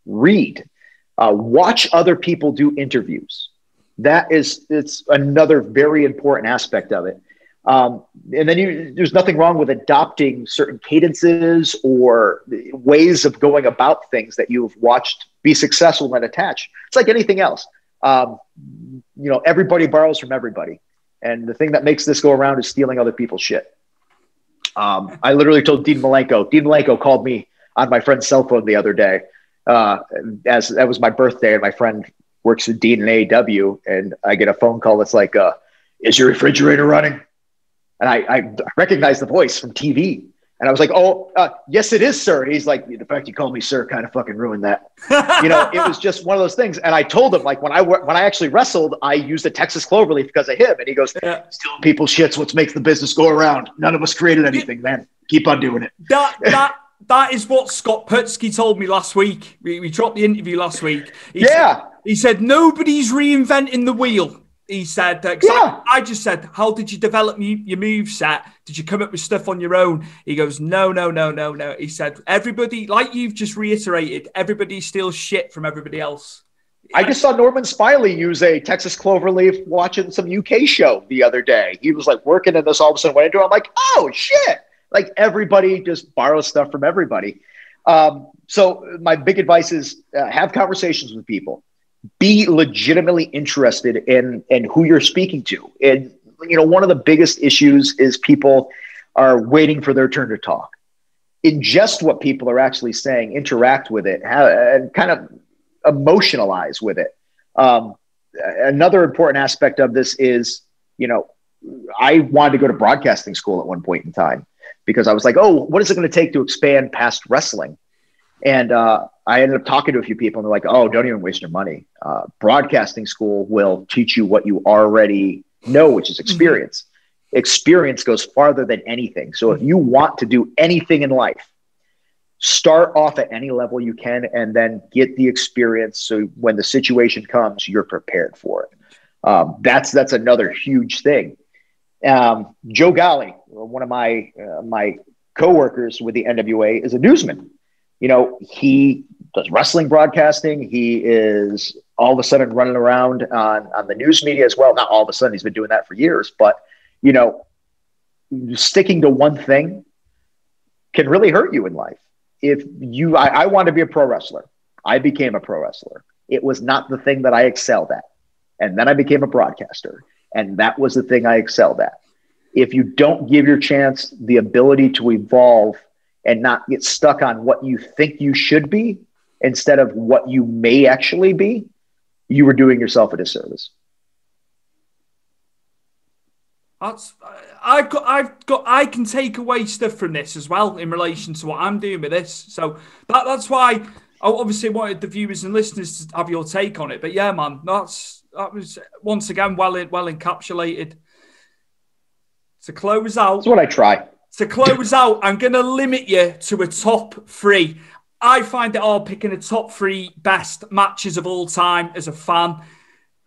Read. Watch other people do interviews. It's another very important aspect of it. And then there's nothing wrong with adopting certain cadences or ways of going about things that you've watched be successful and attach. It's like anything else. Everybody borrows from everybody. And the thing that makes this go around is stealing other people's shit. I literally told Dean Malenko called me on my friend's cell phone the other day. As that was my birthday, and my friend works at Dean and AEW, and I get a phone call that's like, is your refrigerator running? And I recognize the voice from TV, and I was like, oh, yes, it is, sir. And he's like, the fact you called me sir kind of fucking ruined that. It was just one of those things. And I told him, like, when I actually wrestled, I used a Texas cloverleaf because of him. And he goes, stealing people's shit's what makes the business go around. None of us created anything, man. Keep on doing it. That is what Scott Putski told me last week. We dropped the interview last week. He said, nobody's reinventing the wheel. He said, I just said, how did you develop your moveset? Did you come up with stuff on your own? He goes, no. He said, everybody, like you've just reiterated, everybody steals shit from everybody else. I just saw Norman Spiley use a Texas cloverleaf watching some UK show the other day. He was like working in this, all of a sudden went into it. I'm like, oh shit. Like everybody just borrows stuff from everybody. So my big advice is have conversations with people. Be legitimately interested in who you're speaking to. And, one of the biggest issues is people are waiting for their turn to talk. Ingest what people are actually saying, interact with it, and kind of emotionalize with it. Another important aspect of this is, I wanted to go to broadcasting school at one point in time, because I was like, oh, what is it going to take to expand past wrestling? And I ended up talking to a few people, and they're like, oh, don't even waste your money. Broadcasting school will teach you what you already know, which is experience. Experience goes farther than anything. So if you want to do anything in life, start off at any level you can and then get the experience. So when the situation comes, you're prepared for it. That's another huge thing. Joe Galley, one of my coworkers with the NWA, is a newsman. He does wrestling broadcasting. He is all of a sudden running around on the news media as well. Not all of a sudden, he's been doing that for years, but sticking to one thing can really hurt you in life. I wanted to be a pro wrestler. I became a pro wrestler. It was not the thing that I excelled at. And then I became a broadcaster. And that was the thing I excelled at. If you don't give your chance the ability to evolve and not get stuck on what you think you should be instead of what you may actually be, you were doing yourself a disservice. I can take away stuff from this as well in relation to what I'm doing with this. So that's why I obviously wanted the viewers and listeners to have your take on it. But yeah, man, that was once again well encapsulated. To close out, that's what I try. To close out, I'm going to limit you to a top 3. I find it hard picking a top 3 best matches of all time as a fan.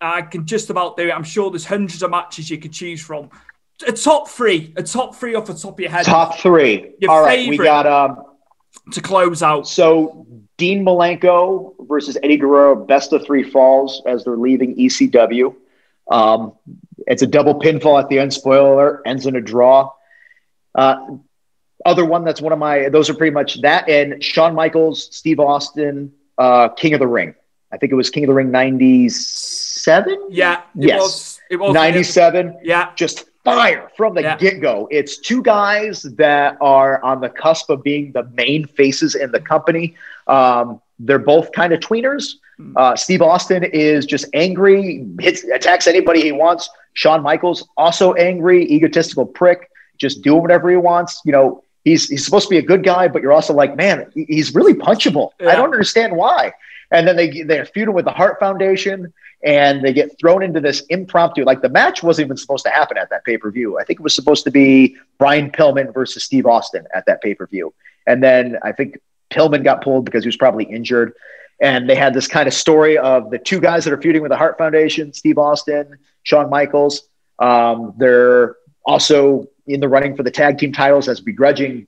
I can just about do it. I'm sure there's hundreds of matches you could choose from. A top 3 off the top of your head. Top 3. All right, we got to close out. So Dean Malenko versus Eddie Guerrero, best of 3 falls as they're leaving ECW. It's a double pinfall at the end. Spoiler alert, ends in a draw. Other one that's one of those are pretty much that, and Shawn Michaels, Steve Austin, King of the Ring. I think it was King of the Ring 97. Yeah. It was 97. Yeah. Just fire from the get-go. It's 2 guys that are on the cusp of being the main faces in the company. They're both kind of tweeners. Steve Austin is just angry, attacks anybody he wants. Shawn Michaels, also angry, egotistical prick, just doing whatever he wants. he's supposed to be a good guy, but you're also like, man, he's really punchable. Yeah. I don't understand why. And then they're feuding with the Hart Foundation, and they get thrown into this impromptu. Like, the match wasn't even supposed to happen at that pay-per-view. I think it was supposed to be Brian Pillman versus Steve Austin at that pay-per-view. And then I think Pillman got pulled because he was probably injured. And they had this kind of story of the two guys that are feuding with the Hart Foundation, Steve Austin, Shawn Michaels. They're also in the running for the tag team titles as begrudging,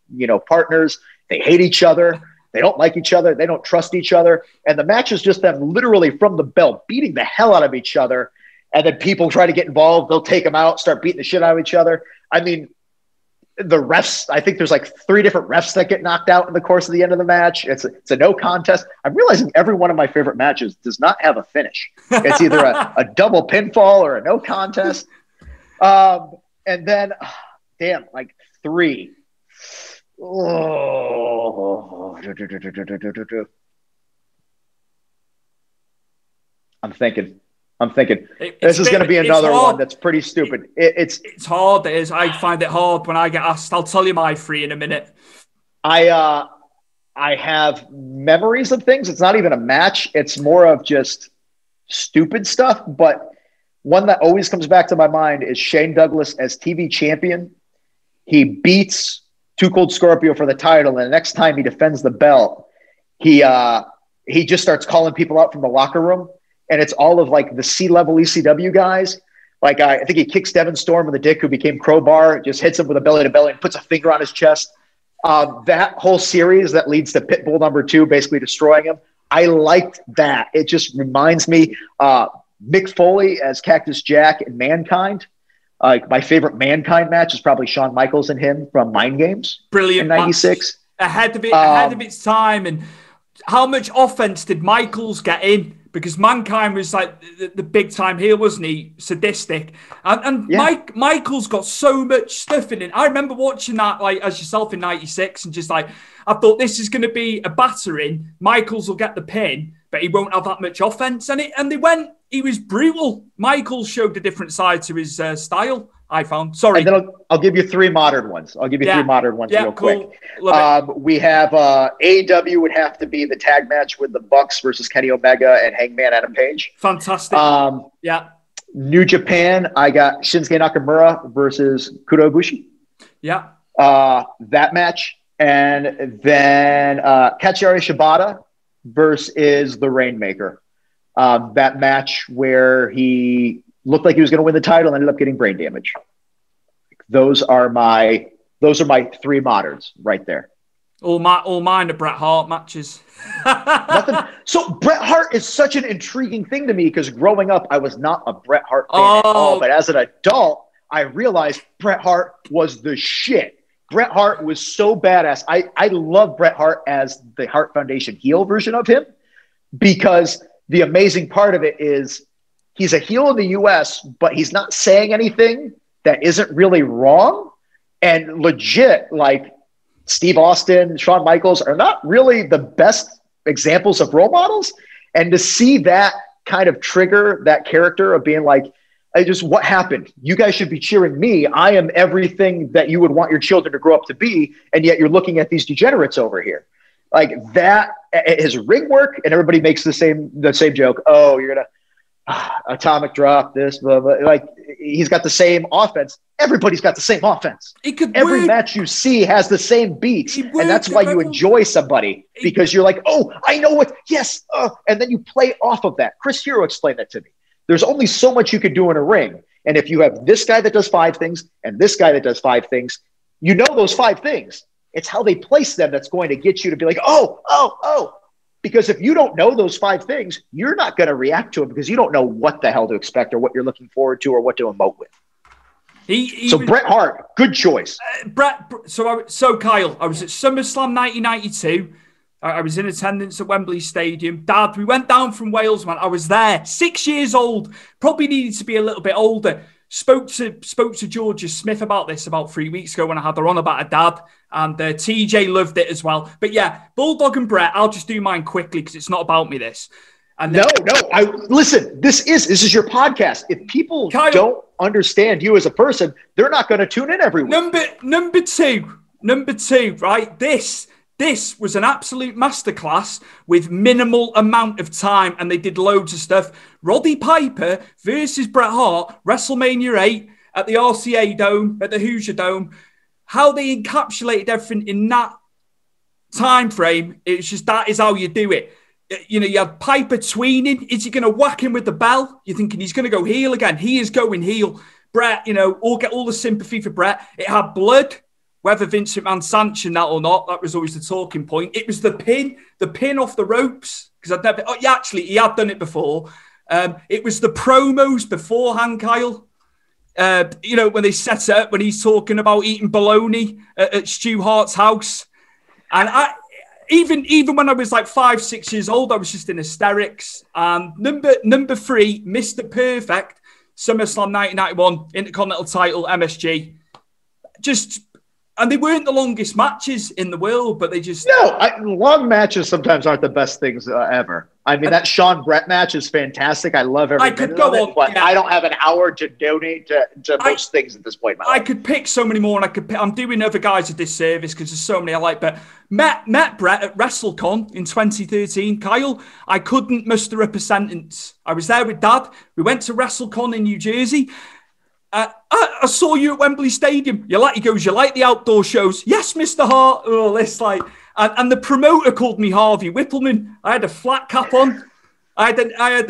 partners. They hate each other. They don't like each other. They don't trust each other. And the match is just them literally from the belt beating the hell out of each other. And then people try to get involved. They'll take them out, start beating the shit out of each other. I mean, the refs, I think there's like 3 different refs that get knocked out in the course of the end of the match. It's a no contest. I'm realizing every one of my favorite matches does not have a finish. It's either a double pinfall or a no contest. And then, like 3. Oh. I'm thinking. This is going to be another one that's pretty stupid. It's hard. It is. I find it hard when I get asked. I'll tell you my 3 in a minute. I have memories of things. It's not even a match. It's more of just stupid stuff. But one that always comes back to my mind is Shane Douglas as TV champion. He beats Too Cold Scorpio for the title, and the next time he defends the belt, he just starts calling people out from the locker room, and it's all of like the C-level ECW guys. Like I think he kicks Devin Storm in the dick, who became Crowbar, just hits him with a belly-to-belly and puts a finger on his chest. That whole series that leads to Pitbull number 2, basically destroying him, I liked that. It just reminds me Mick Foley as Cactus Jack in Mankind. My favorite Mankind match is probably Shawn Michaels and him from Mind Games. Brilliant. In 96. Ahead of its time. And how much offense did Michaels get in? Because Mankind was like the big time heel, wasn't he? Sadistic. And yeah. Michaels got so much stuff in it. I remember watching that like as yourself in 96 and just like, I thought this is going to be a battering. Michaels will get the pin, but he won't have that much offense. And they went, he was brutal. Michaels showed a different side to his style, I found. Sorry. And then I'll give you 3 modern ones. I'll give you 3 modern ones real quick. We have AEW would have to be the tag match with the Bucks versus Kenny Omega and Hangman Adam Page. Fantastic. New Japan, I got Shinsuke Nakamura versus Kota Ibushi. Yeah. That match. And then Katsuyori Shibata versus the Rainmaker. That match where he looked like he was going to win the title and ended up getting brain damage. Those are my 3 moderns right there. All mine are Bret Hart matches. So Bret Hart is such an intriguing thing to me because growing up, I was not a Bret Hart fan at all. But as an adult, I realized Bret Hart was the shit. Bret Hart was so badass. I love Bret Hart as the Hart Foundation heel version of him because the amazing part of it is he's a heel in the U.S., but he's not saying anything that isn't really wrong. And legit, like Steve Austin, Shawn Michaels are not really the best examples of role models. And to see that kind of trigger that character of being like, what happened? You guys should be cheering me. I am everything that you would want your children to grow up to be. And yet you're looking at these degenerates over here. Like that, his ring work, and everybody makes the same joke. Oh, you're going to atomic drop this, blah, blah. Like he's got the same offense. Everybody's got the same offense. Every match you see has the same beats. And that's why you enjoy somebody because you're like, oh, I know what, yes. And then you play off of that. Chris Hero explained that to me. There's only so much you could do in a ring. And if you have this guy that does 5 things and this guy that does 5 things, you know those 5 things. It's how they place them that's going to get you to be like, oh. Because if you don't know those 5 things, you're not going to react to them because you don't know what the hell to expect or what you're looking forward to or what to emote with. Bret Hart, good choice. So Kyle, I was at SummerSlam 1992. I was in attendance at Wembley Stadium. Dad, we went down from Wales, man. I was there, 6 years old. Probably needed to be a little bit older. Spoke to Georgia Smith about this about 3 weeks ago when I had her on about her dad, and TJ loved it as well. But yeah, Bulldog and Brett, I'll just do mine quickly because it's not about me. This. And then, listen. This is your podcast. If people don't understand you as a person, they're not going to tune in every week. Number 2. Number 2, right? This was an absolute masterclass with minimal amount of time, and they did loads of stuff. Roddy Piper versus Bret Hart, WrestleMania 8 at the RCA Dome, at the Hoosier Dome. How they encapsulated everything in that time frame, it's just, that is how you do it. You know, you had Piper tweening. Is he going to whack him with the bell? You're thinking he's going to go heel again. He is going heel. Bret, you know, all get all the sympathy for Bret. It had blood. Whether Vince McMahon sanctioned that or not, that was always the talking point. It was the pin off the ropes, because I'd never. Oh, yeah, actually, he had done it before. It was the promos beforehand, Kyle. You know, when they set it up, when he's talking about eating bologna at Stu Hart's house, and even when I was like 5-6 years old, I was just in hysterics. Number 3, Mr. Perfect, SummerSlam 1991, Intercontinental title, MSG. And they weren't the longest matches in the world, but they just... No, long matches sometimes aren't the best things ever. I mean, that Sean Brett match is fantastic. I love every minute of it, but I don't have an hour to donate to most things at this point in my life. I could pick so many more, and I'm doing other guys a disservice because there's so many I like, but met Brett at WrestleCon in 2013. Kyle, I couldn't muster up a sentence. I was there with Dad. We went to WrestleCon in New Jersey. I saw you at Wembley Stadium. He goes, you like the outdoor shows? Yes, Mr. Hart. Oh, this and the promoter called me Harvey Whippleman. I had a flat cap on. I had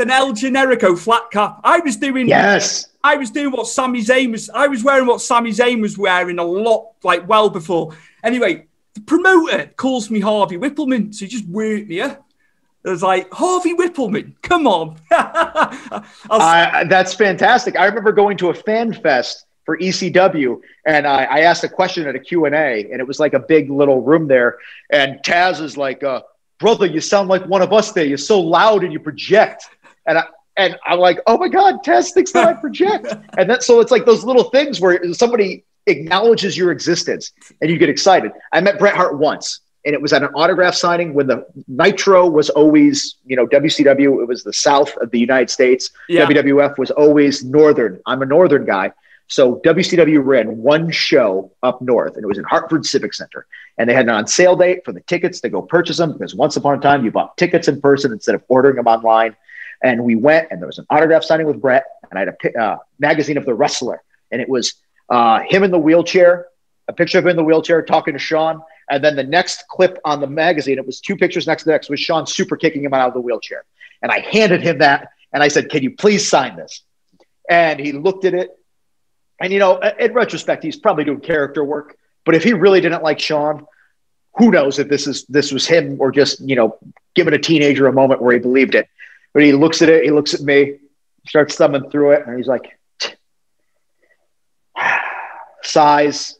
an El Generico flat cap. I was doing what Sami Zayn was. I was wearing what Sami Zayn was wearing a lot, like well before. Anyway, the promoter calls me Harvey Whippleman, so he just worked me up. It was like, Harvey Whippleman, come on. That's fantastic. I remember going to a fan fest for ECW, and I asked a question at a Q&A, and it was like a big little room there. And Taz is like, brother, you sound like one of us there. You're so loud and you project. And I'm like, oh my God, Taz thinks that I project. So it's like those little things where somebody acknowledges your existence and you get excited. I met Bret Hart once. And it was at an autograph signing when the Nitro was always, WCW, it was the South of the United States. Yeah. WWF was always Northern. I'm a Northern guy. So WCW ran one show up north, and it was in Hartford Civic Center. And they had an on sale date for the tickets to go purchase them, because once upon a time you bought tickets in person instead of ordering them online. And we went, and there was an autograph signing with Bret, and I had a magazine of The Wrestler. And it was him in the wheelchair, a picture of him in the wheelchair talking to Shawn. And then the next clip on the magazine, it was 2 pictures next to the next, was Shawn super kicking him out of the wheelchair. And I handed him that, and I said, can you please sign this? And he looked at it. And, in retrospect, he's probably doing character work. But if he really didn't like Shawn, who knows if this was him or just, giving a teenager a moment where he believed it. But he looks at it, he looks at me, starts thumbing through it, and he's like, sighs,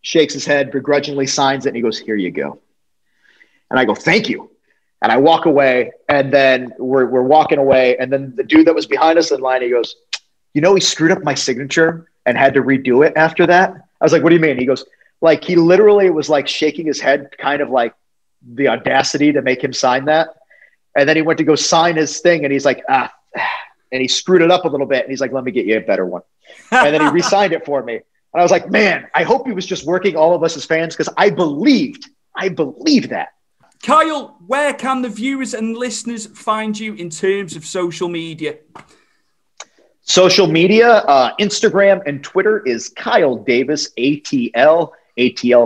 shakes his head, begrudgingly signs it, and he goes, here you go. And I go, thank you. And I walk away, and then we're walking away, and then the dude that was behind us in line, he goes, he screwed up my signature and had to redo it after that. I was like, what do you mean? He goes, like, he literally was like shaking his head, kind of like the audacity to make him sign that. And then he went to go sign his thing, and he's like, and he screwed it up a little bit, and he's like, let me get you a better one. And then he re-signed it for me. And I was like, man, I hope he was just working all of us as fans, because I believed that. Kyle, where can the viewers and listeners find you in terms of social media? Social media, Instagram and Twitter is Kyle Davis, ATL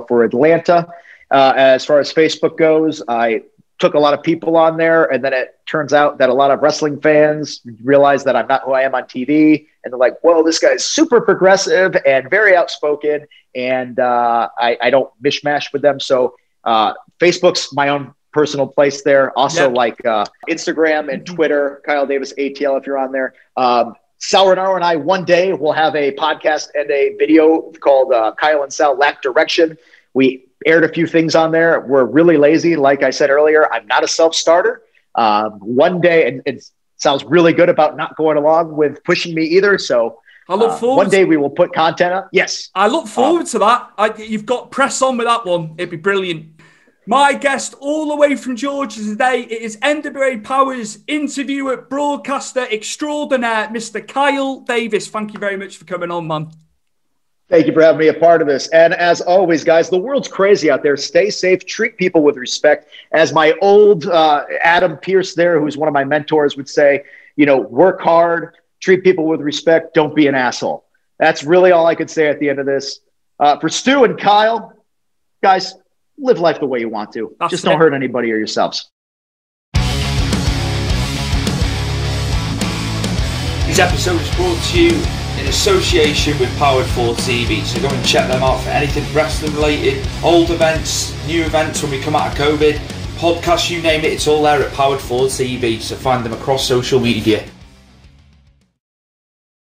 for Atlanta. As far as Facebook goes, I took a lot of people on there, and then it turns out that a lot of wrestling fans realize that I'm not who I am on TV, and they're like, whoa, this guy's super progressive and very outspoken, and I don't mishmash with them. So Facebook's my own personal place there. Also, like Instagram and Twitter, Kyle Davis ATL if you're on there. Sal Renaro and I, one day, will have a podcast and a video called Kyle and Sal Lack Direction. We aired a few things on there. We're really lazy. Like I said earlier, I'm not a self-starter. One day, and it sounds really good about not going along with pushing me either. So I look forward. One day we will put content up. Yes. I look forward to that. You've got press on with that one. It'd be brilliant. My guest all the way from Georgia today, it is NWA Powerrr's interviewer, broadcaster extraordinaire, Mr. Kyle Davis. Thank you very much for coming on, man. Thank you for having me a part of this. And as always, guys, the world's crazy out there. Stay safe. Treat people with respect. As my old Adam Pierce there, who's one of my mentors, would say, work hard, treat people with respect. Don't be an asshole. That's really all I could say at the end of this. For Stu and Kyle, guys, live life the way you want to. Just don't hurt anybody or yourselves. This episode is brought to you in association with Powered 4 TV, so go and check them out for anything wrestling related, old events, new events when we come out of COVID, podcasts, you name it, it's all there at Powered 4 TV, so find them across social media.